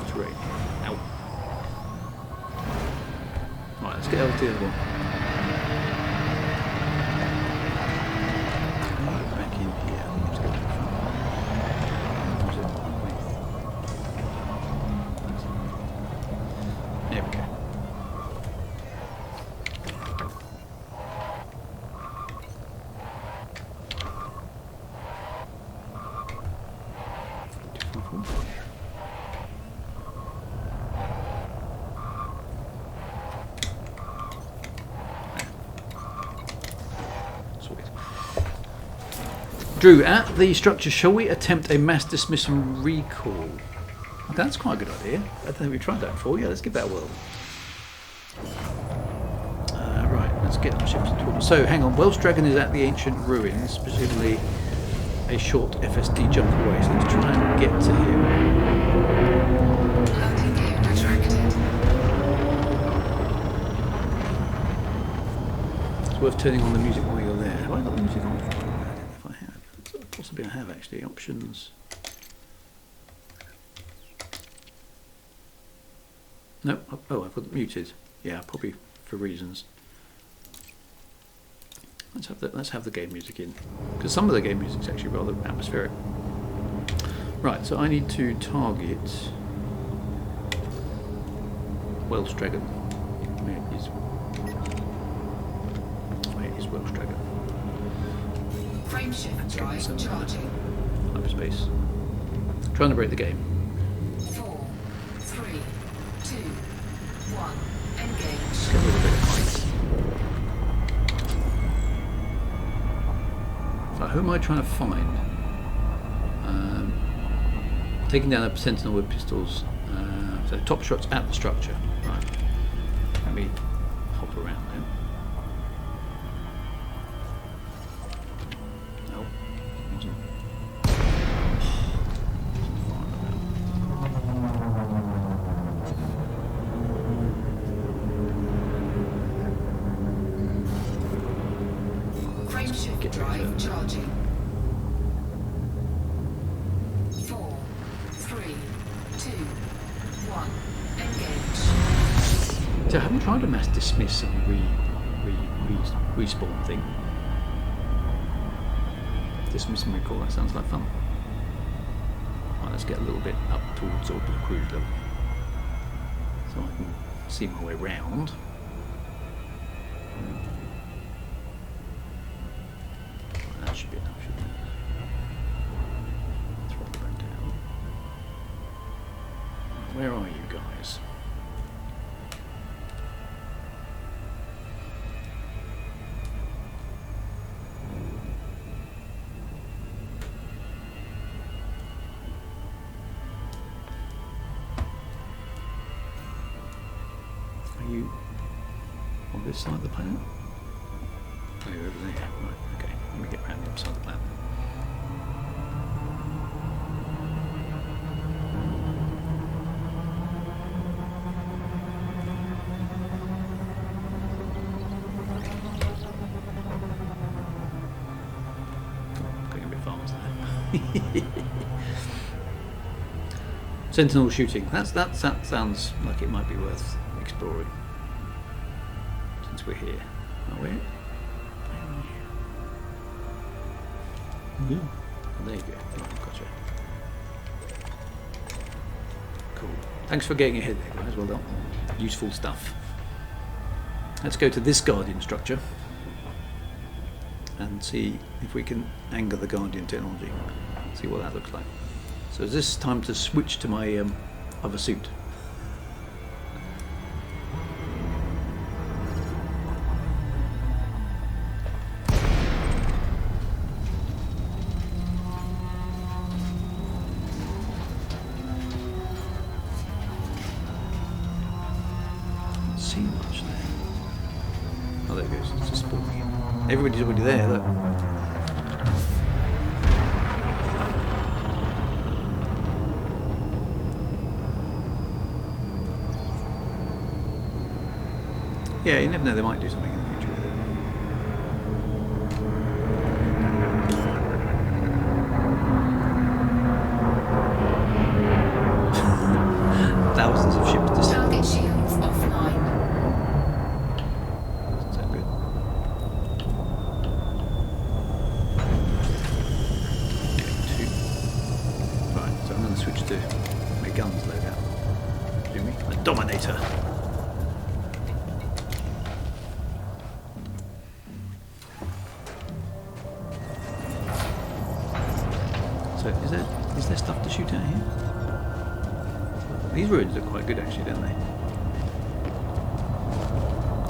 Terrain. Ow. Right, let's get over to the other one. Back in here. Let's go to the front. There we go. Drew, at the structure, shall we attempt a mass dismissal recall? That's quite a good idea. I don't think we've tried that before. Yeah, let's give that a whirl. Right, let's get our ships into order. So, hang on. Welsh Dragon is at the ancient ruins, presumably a short FSD jump away. So let's try and get to him. Loading gear retracted. It's worth turning on the music while you're there. Have I got the music on? If I have. Possibly I have, actually. Options. No. Oh, I've got it muted. Yeah, probably for reasons. Let's have the game music in, because some of the game music's actually rather atmospheric. Right, so I need to target Welsh Dragon. Where is Welsh Dragon? Frameshift drive charging. Hyperspace. Trying to break the game. 4, 3, 2, 1. Engage. Get a little bit of height. So who am I trying to find? Taking down a sentinel with pistols. So top shots at the structure. Right. Let me hop around then. No, wasn't. Frameshift drive charging. 4, 3, 2, 1. Engage. So I haven't tried a mass dismiss and respawn thing. Dismiss and recall, that sounds like fun. Right, let's get a little bit up towards orbital cruise level. So I can see my way round. Right, that should be enough, shouldn't it? Throttle back down. Where are you guys? Are you on this side of the planet? Oh, you're over there. Right, okay. Let me get around the other side of the planet. Going a bit fast there. Sentinel shooting. That sounds like it might be worth exploring. Since we're here. Oh, where? Yeah. Oh, there you go. Oh, gotcha. Cool. Thanks for getting ahead there, guys. Well done. Useful stuff. Let's go to this Guardian structure and see if we can anger the Guardian technology. See what that looks like. So is this time to switch to my other suit? Can't see much there. Oh, there it goes. It's just spawning in. Everybody's already there, look. Yeah, you never know, they might do something in the future with it. Thousands of ships to Target shields offline. Doesn't sound good. Okay, 2. Right, so I'm going to switch to my guns loadout. Do me? A Dominator. So is there stuff to shoot at here? These roads look quite good actually, don't they?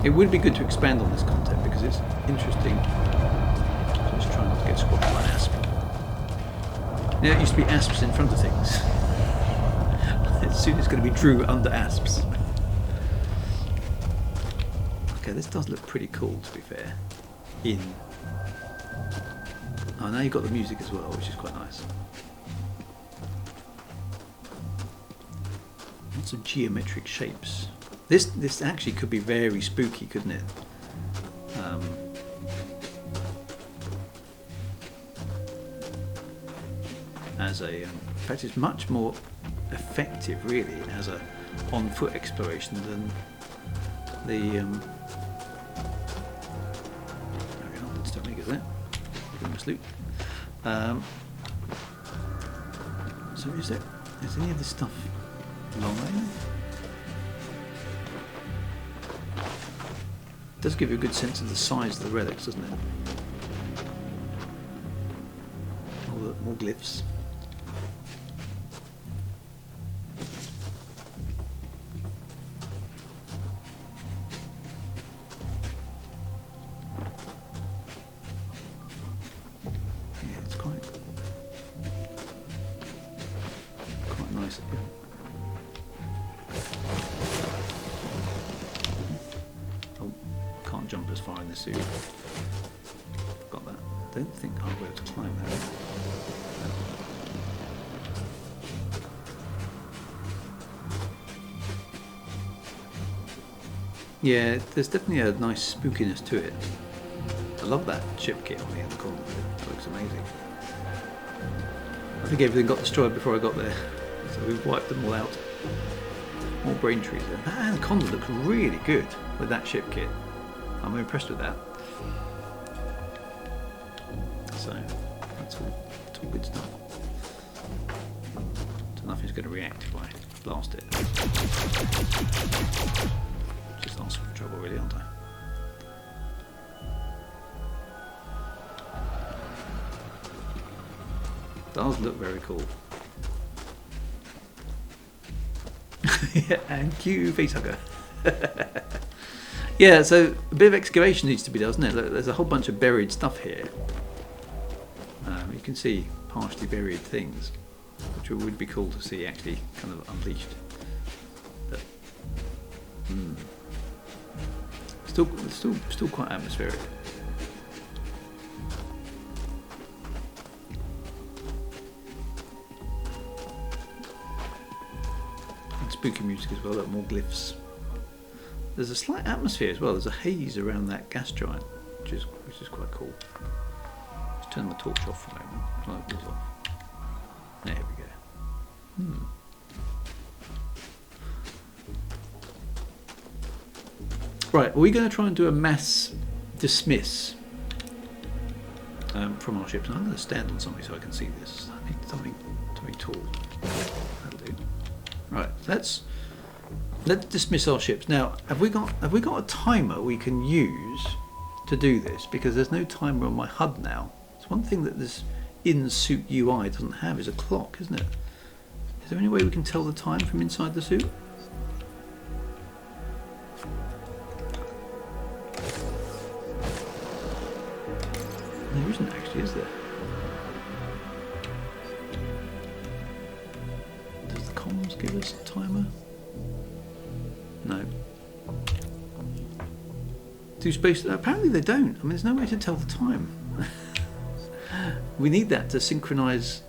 It would be good to expand on this content because it's interesting. Just trying not to get squashed by an asp. Now it used to be asps in front of things. Soon it's going to be Drew under asps. Okay, this does look pretty cool to be fair. Oh, now you've got the music as well, which is quite nice. Lots of geometric shapes. This actually could be very spooky, couldn't it? In fact, it's much more effective, really, as a on-foot exploration than the. Let's don't make it there. Give him a salute. So is any of this stuff live? It does give you a good sense of the size of the relics, doesn't it? more glyphs. Yeah, it's quite nice. Oh, can't jump as far in the suit. Got that. I don't think I'll be able to climb that. Yeah, there's definitely a nice spookiness to it. I love that ship kit on the end corner. It looks amazing. I think everything got destroyed before I got there, so we've wiped them all out. More brain trees there. That anaconda looks really good with that ship kit. I'm impressed with that. So that's all good stuff. So nothing's going to react if I blast it. Just asking for trouble, really, aren't I? Does look very cool. Yeah, and cue facehugger. Yeah, so a bit of excavation needs to be done, doesn't it? Look, there's a whole bunch of buried stuff here. You can see partially buried things, which would be cool to see actually kind of unleashed. But, still quite atmospheric. And spooky music as well. Look, more glyphs. There's a slight atmosphere as well. There's a haze around that gas giant, which is quite cool. Let's turn the torch off for a moment. Oh, it was off. There we go. Right, are we going to try and do a mass dismiss from our ships? And I'm going to stand on something so I can see this. I need something tall. That'll do. Right, let's dismiss our ships. Now, have we got a timer we can use to do this? Because there's no timer on my HUD now. It's one thing that this in-suit UI doesn't have is a clock, isn't it? Is there any way we can tell the time from inside the suit? There isn't actually, is there? Does the comms give us a timer? No. Do space? Apparently they don't. I mean, there's no way to tell the time. We need that to synchronise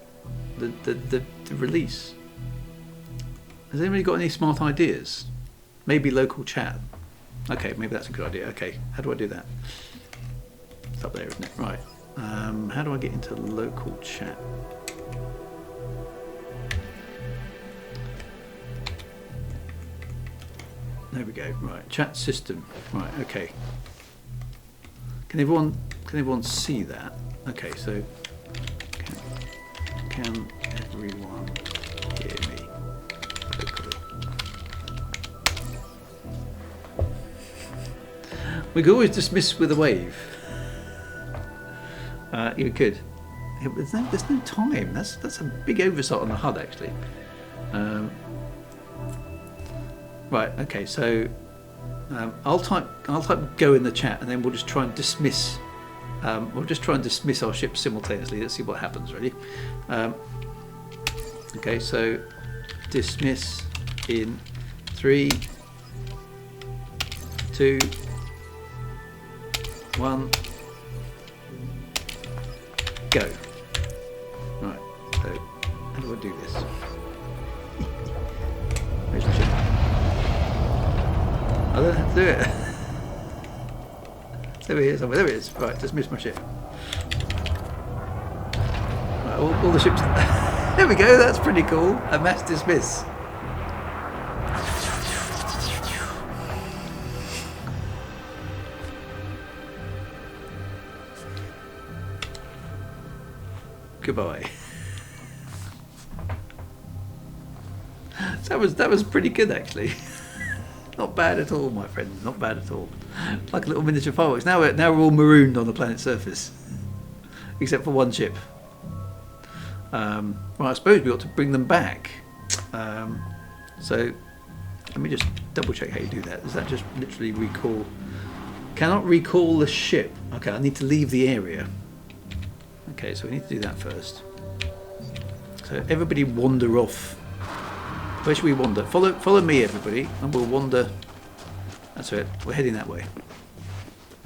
the release. Has anybody got any smart ideas? Maybe local chat. Okay, maybe that's a good idea. Okay, how do I do that? It's up there, isn't it? Right. How do I get into local chat? There we go. Right, chat system. Right, okay. Can everyone see that? Okay, so can everyone hear me locally? We could always dismiss with a wave. You could. There's no time. That's a big oversight on the HUD actually. Right. Okay. So I'll type go in the chat, and then we'll just try and dismiss. We'll just try and dismiss our ships simultaneously. Let's see what happens. Ready? Okay. So dismiss in 3, 2, 1. Go. Right, so how do I do this? Where's the ship? I don't have to do it. There it is, somewhere. There it is. Right, dismiss my ship. Right, all the ships. There we go, that's pretty cool. A mass dismiss. Goodbye. That was pretty good actually. Not bad at all, my friend. Not bad at all. Like a little miniature fireworks. Now we're all marooned on the planet's surface, except for one ship. Right, I suppose we ought to bring them back. So let me just double check how you do that. Does that just literally recall? Cannot recall the ship. Okay, I need to leave the area. Okay, so we need to do that first. So everybody wander off. Where should we wander? Follow me, everybody, and we'll wander. That's it. We're heading that way.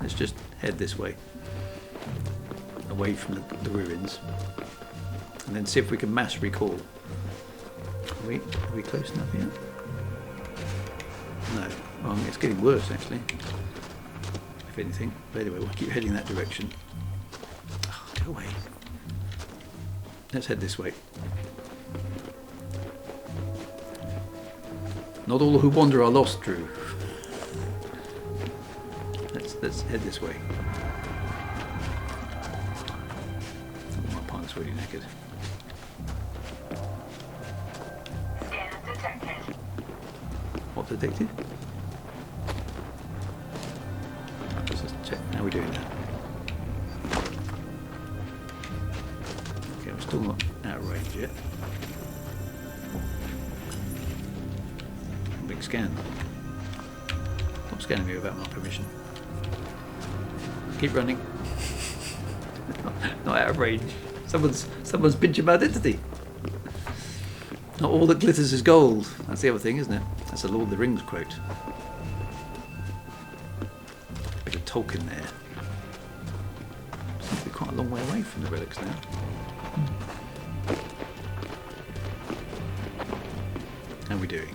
Let's just head this way, away from the ruins, and then see if we can mass recall. Are we close enough yet? No. Well, it's getting worse actually. If anything. But anyway, we'll keep heading that direction. Oh, go away. Let's head this way. Not all who wander are lost, Drew. Let's head this way. My partner's really naked. Scan detected. What detected? Let's just check. How are we doing that? Okay, we're still not out of range yet. Big scan. Stop scanning me without my permission. Keep running. Not out of range. Someone's pinching my identity. Not all that glitters is gold. That's the other thing, isn't it? That's a Lord of the Rings quote. Bit of Tolkien there. Seems to be quite a long way away from the relics now. How are we doing?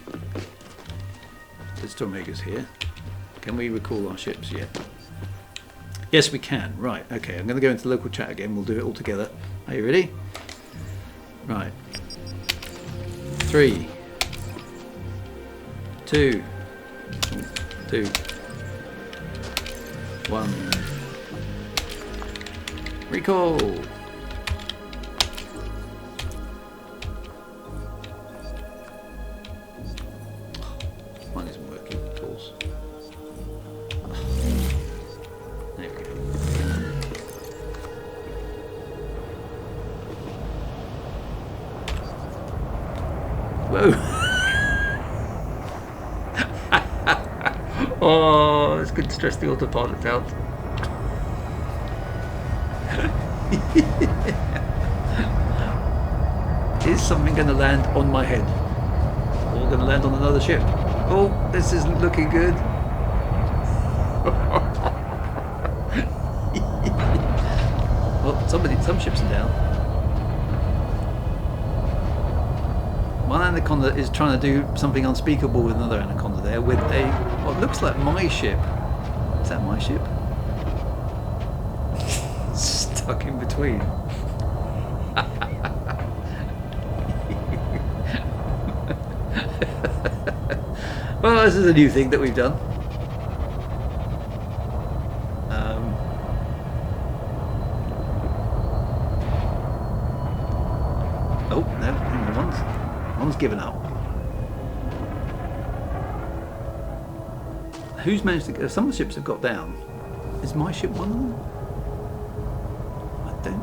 There's Tormega's here. Can we recall our ships yet? Yes, we can. Right, okay. I'm going to go into the local chat again. We'll do it all together. Are you ready? Right. 3, 2, 1. Recall! Mine isn't working, of course. There we go. Whoa! Oh, it's good to stress the autopilot out. Is something going to land on my head? Or going to land on another ship? Oh, this isn't looking good. Well, some ships are down. One anaconda is trying to do something unspeakable with another anaconda there with a what looks like my ship. Is that my ship? Stuck in between. Well, this is a new thing that we've done. Oh, no, hang on, one's given up. Who's managed to get... Some of the ships have got down. Is my ship one of them?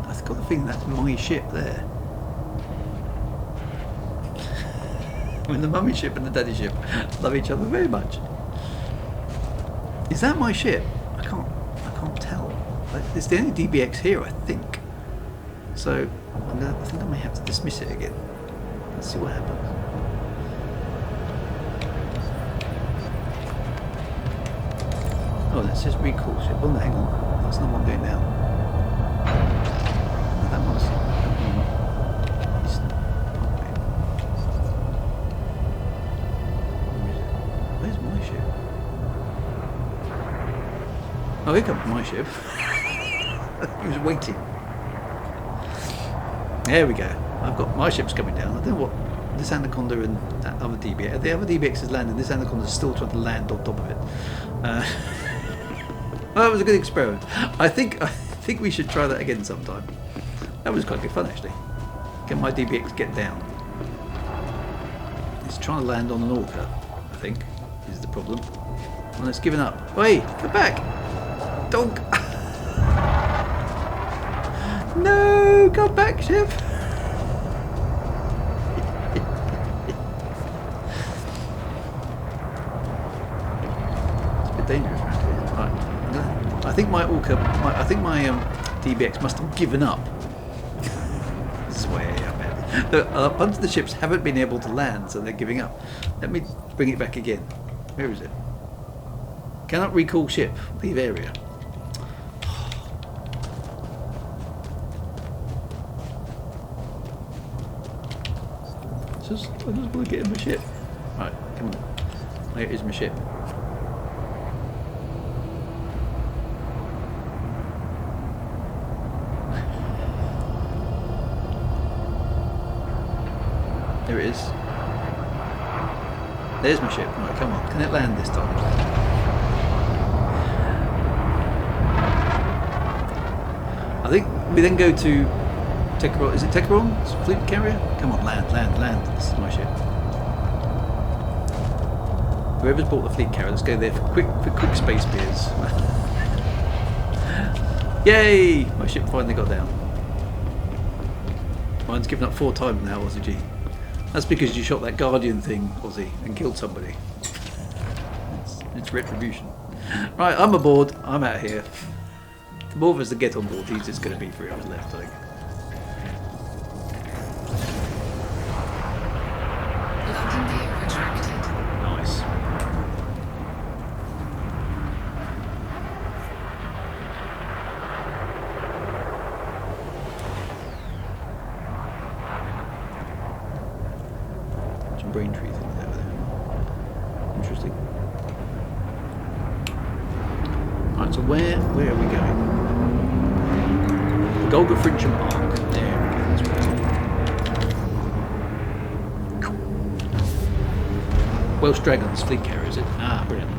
I've got the feeling that's my ship there. I mean, the mummy ship and the daddy ship love each other very much. Is that my ship? I can't tell. It's the only DBX here, I think. So I think I may have to dismiss it again. Let's see what happens. Oh, that says recall ship. Oh, no, hang on. That's not what I'm doing now. That one's... Where's my ship? Oh, here comes my ship. He was waiting. There we go. I've got my ship's coming down. I don't know what this anaconda and that other DBX. The other DBX is landing. This anaconda is still trying to land on top of it. Well, that was a good experiment. I think we should try that again sometime. That was quite good fun actually. Can my DBX get down? It's trying to land on an orca, I think, is the problem. And it's given up. Wait, come back! Dog! No! Come back, ship! I think my Orca, DBX must have given up. This is way up ahead. A bunch of the ships haven't been able to land, so they're giving up. Let me bring it back again. Where is it? Cannot recall ship. Leave area. I just want to get in my ship. Right, come on. Where is my ship? There it is. There's my ship. Right, come on. Can it land this time? I think we then go to Tecaron. Is it Tecaron's fleet carrier? Come on, land. This is my ship. Whoever's bought the fleet carrier, let's go there for quick space beers. Yay! My ship finally got down. Mine's given up 4 times now, Aussie G. That's because you shot that Guardian thing, Aussie, and killed somebody. It's retribution. Right, I'm aboard. I'm out here. The more of us that get on board, he's just going to be 3 hours left, I think. Landing gear retracted. Nice. Some brain tree things over there. Interesting. Right, so where are we going? The Golga Frincham Arc. There we go. That's where it's cool. Welsh Dragon's fleet carrier, is it? Ah, brilliant.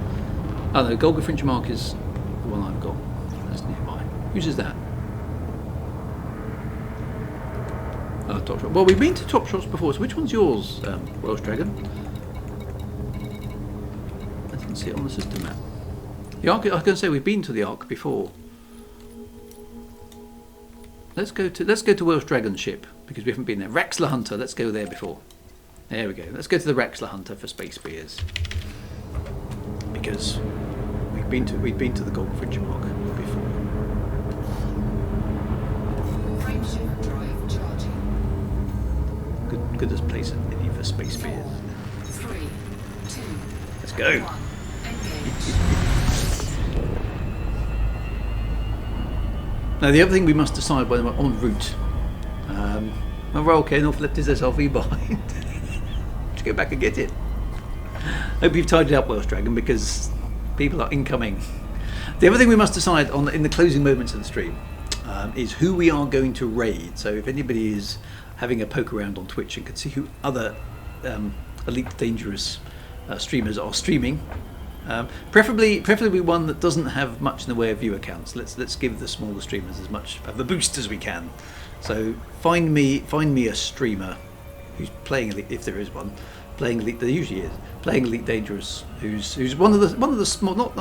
Oh no, Golga Frincham Arc is the one I've got. That's nearby. Whose is that? Oh, Top Shot. Well, we've been to Top Shots before, so which one's yours, Welsh Dragon? I didn't see it on the system map. The Ark, I was going to say we've been to the Ark before. Let's go to Welsh Dragon's ship because we haven't been there. Raxler Hunter. Let's go there before. There we go. Let's go to the Raxler Hunter for space beers because we've been to the Golden Frincham Arc before. Frameshift drive charging. Good as place in mini for space beers. 3, 2, Let's go. 1. Engage. Now the other thing we must decide when we're en route. My Royal North left his SLV behind. To go back and get it. Hope you've tidied up, Welsh Dragon, because people are incoming. The other thing we must decide on in the closing moments of the stream is who we are going to raid. So if anybody is having a poke around on Twitch and can see who other Elite Dangerous streamers are streaming, preferably one that doesn't have much in the way of viewer counts. Let's give the smaller streamers as much of a boost as we can. So find me a streamer who's playing Elite, if there is one, playing Elite. There usually is playing Elite Dangerous. Who's one of the small, not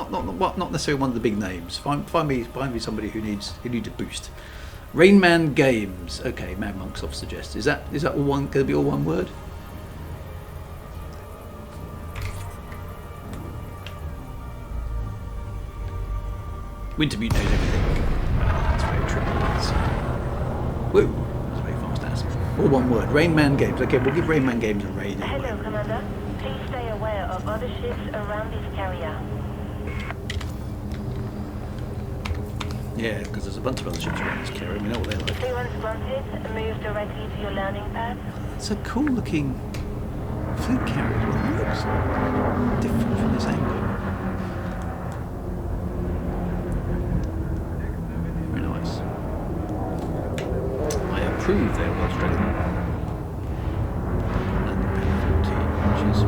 necessarily one of the big names. Find me somebody who needs a boost. Rainman Games. Okay, Mad Monksoft suggests. Is that all one? Going to be all one word? Wintermute knows everything. That's very true. Woo! That's very fast ass. All one word. Rainman Games. Okay, we'll give Rainman Games a raid. Hello, Commander. Please stay aware of other ships around this carrier. Yeah, because there's a bunch of other ships around this carrier. We know what they're like. Clearance granted. Move directly to your landing pad. It's a cool looking fleet carrier. It looks different from this angle. Very nice. I approve their Welsh Dragon. Landing pad 14, which is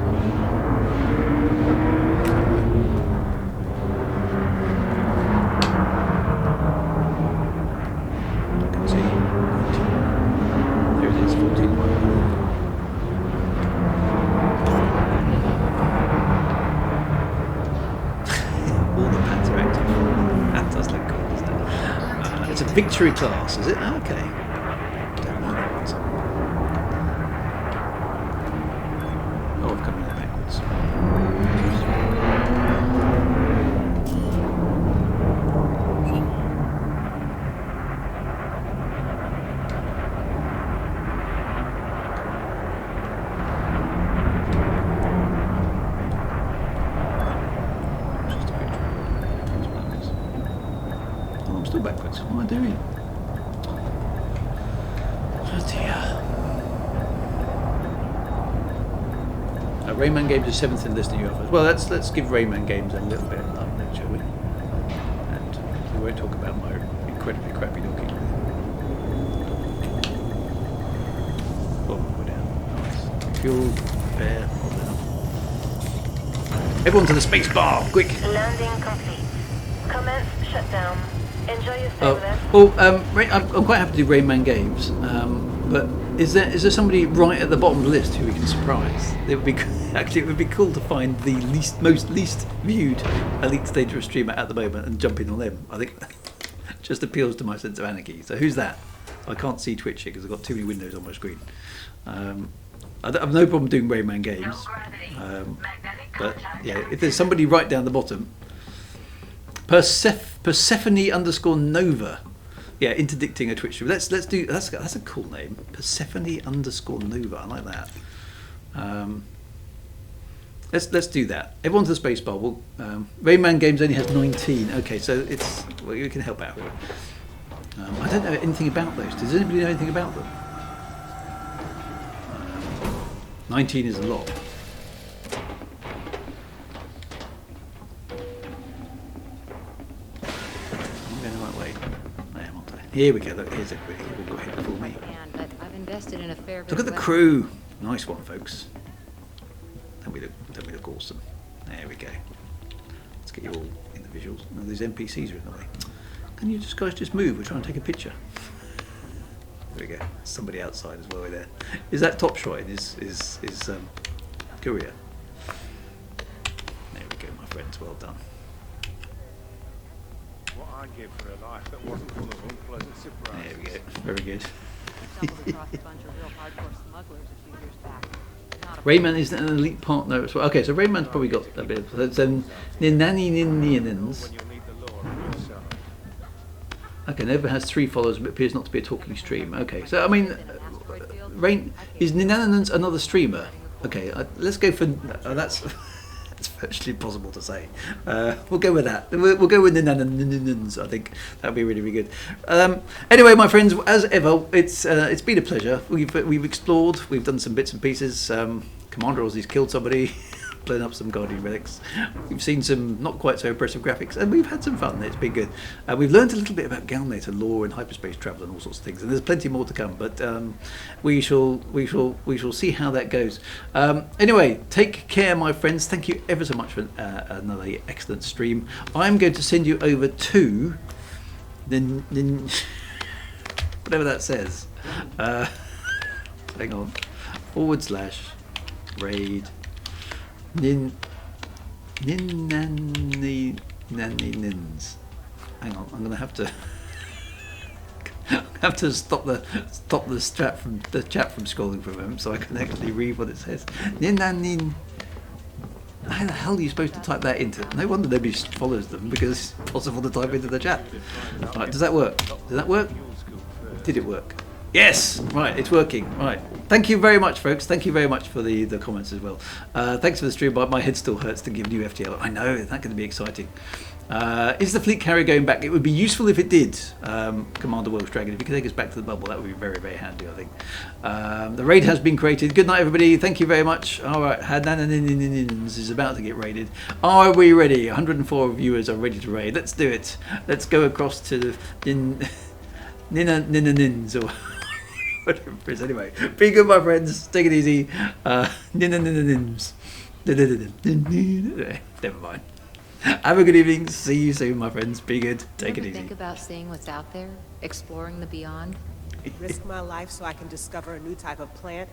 Victory class, is it? Oh, okay. Don't know that one. Oh, I've come in there backwards. still backwards. What am I doing? Oh dear. Rayman Games is 7th in the list of new offers. Well, let's give Rayman Games a little bit of love then, shall we? And we won't talk about my incredibly crappy docking. Oh, we're down. Nice. Fuel, repair, all enough. Everyone to the space bar, quick! Landing complete. Commence shutdown. Enjoy your stay Oh, with us. well, I'm quite happy to do Rayman Games, but is there somebody right at the bottom of the list who we can surprise? It would be actually it would be cool to find the least viewed Elite Dangerous streamer at the moment and jump in on them. I think just appeals to my sense of anarchy. So who's that? I can't see Twitch here because I've got too many windows on my screen. I have no problem doing Rayman Games, but yeah, if there's somebody right down the bottom, Persephone_Nova. Yeah, interdicting a Twitch stream. Let's do that's a cool name. Persephone_Nova. I like that. Let's do that. Everyone to the spacebar. Well, Rayman Games only has 19. Okay, so it's well, you can help out. I don't know anything about those. Does anybody know anything about them? 19 is a lot. Here we go. Look, here's a quick. We'll go ahead before me. But I've invested in a fair bit Look at of the crew. Nice one, folks. Don't we look awesome? There we go. Let's get you all in the visuals. No, these NPCs are in the way. Can you guys just move? We're trying to take a picture. There we go. Somebody outside as well there. Is that top shot? Is Korea? There we go, my friends. Well done. What I'd give for a life that wasn't full of unpleasant surprises. There we go. Very good. stumbled across a bunch of real hardcore smugglers a few years back. Not a Rayman is an elite partner as well. Okay, so Rayman's probably got a bit of Ninanininins. When you'll need the law on your side. Okay, Nova has 3 followers but appears not to be a talking stream. Okay, so I mean, Rain is Ninanins another streamer? Okay, let's go for that's it's virtually impossible to say. We'll go with that. We'll go with Ninanins. I think that'll be really, really good. Anyway, my friends, as ever, it's been a pleasure. We've explored. We've done some bits and pieces. Commander Ozzy's killed somebody. Blown up some Guardian relics. We've seen some not quite so impressive graphics, and we've had some fun. It's been good. We've learned a little bit about GalNet and lore and hyperspace travel and all sorts of things, and there's plenty more to come. But we shall see how that goes. Anyway, take care, my friends. Thank you ever so much for another excellent stream. I'm going to send you over to whatever that says. Hang on. /raid. Nins. Hang on, I'm gonna have to stop the chat from scrolling for a moment so I can actually read what it says. Ninanin. How the hell are you supposed to type that into? No wonder nobody follows them because it's possible to type into the chat. Right, does that work? Did that work? Did it work? Yes! Right, it's working. Right. Thank you very much, folks. Thank you very much for the comments as well. Thanks for the stream, but my head still hurts to give new FTL. I know, it's not going to be exciting. Is the fleet carrier going back? It would be useful if it did, Commander Welsh Dragon. If you could take us back to the bubble, that would be very, very handy, I think. The raid has been created. Good night, everybody. Thank you very much. All right, Hananinins is about to get raided. Are we ready? 104 viewers are ready to raid. Let's do it. Let's go across to Ninanins or whatever it is. Anyway, be good, my friends. Take it easy. Ninanins. Never mind. Have a good evening. See you soon, my friends. Be good. Take it easy. Think about seeing what's out there, exploring the beyond. Risk my life so I can discover a new type of plant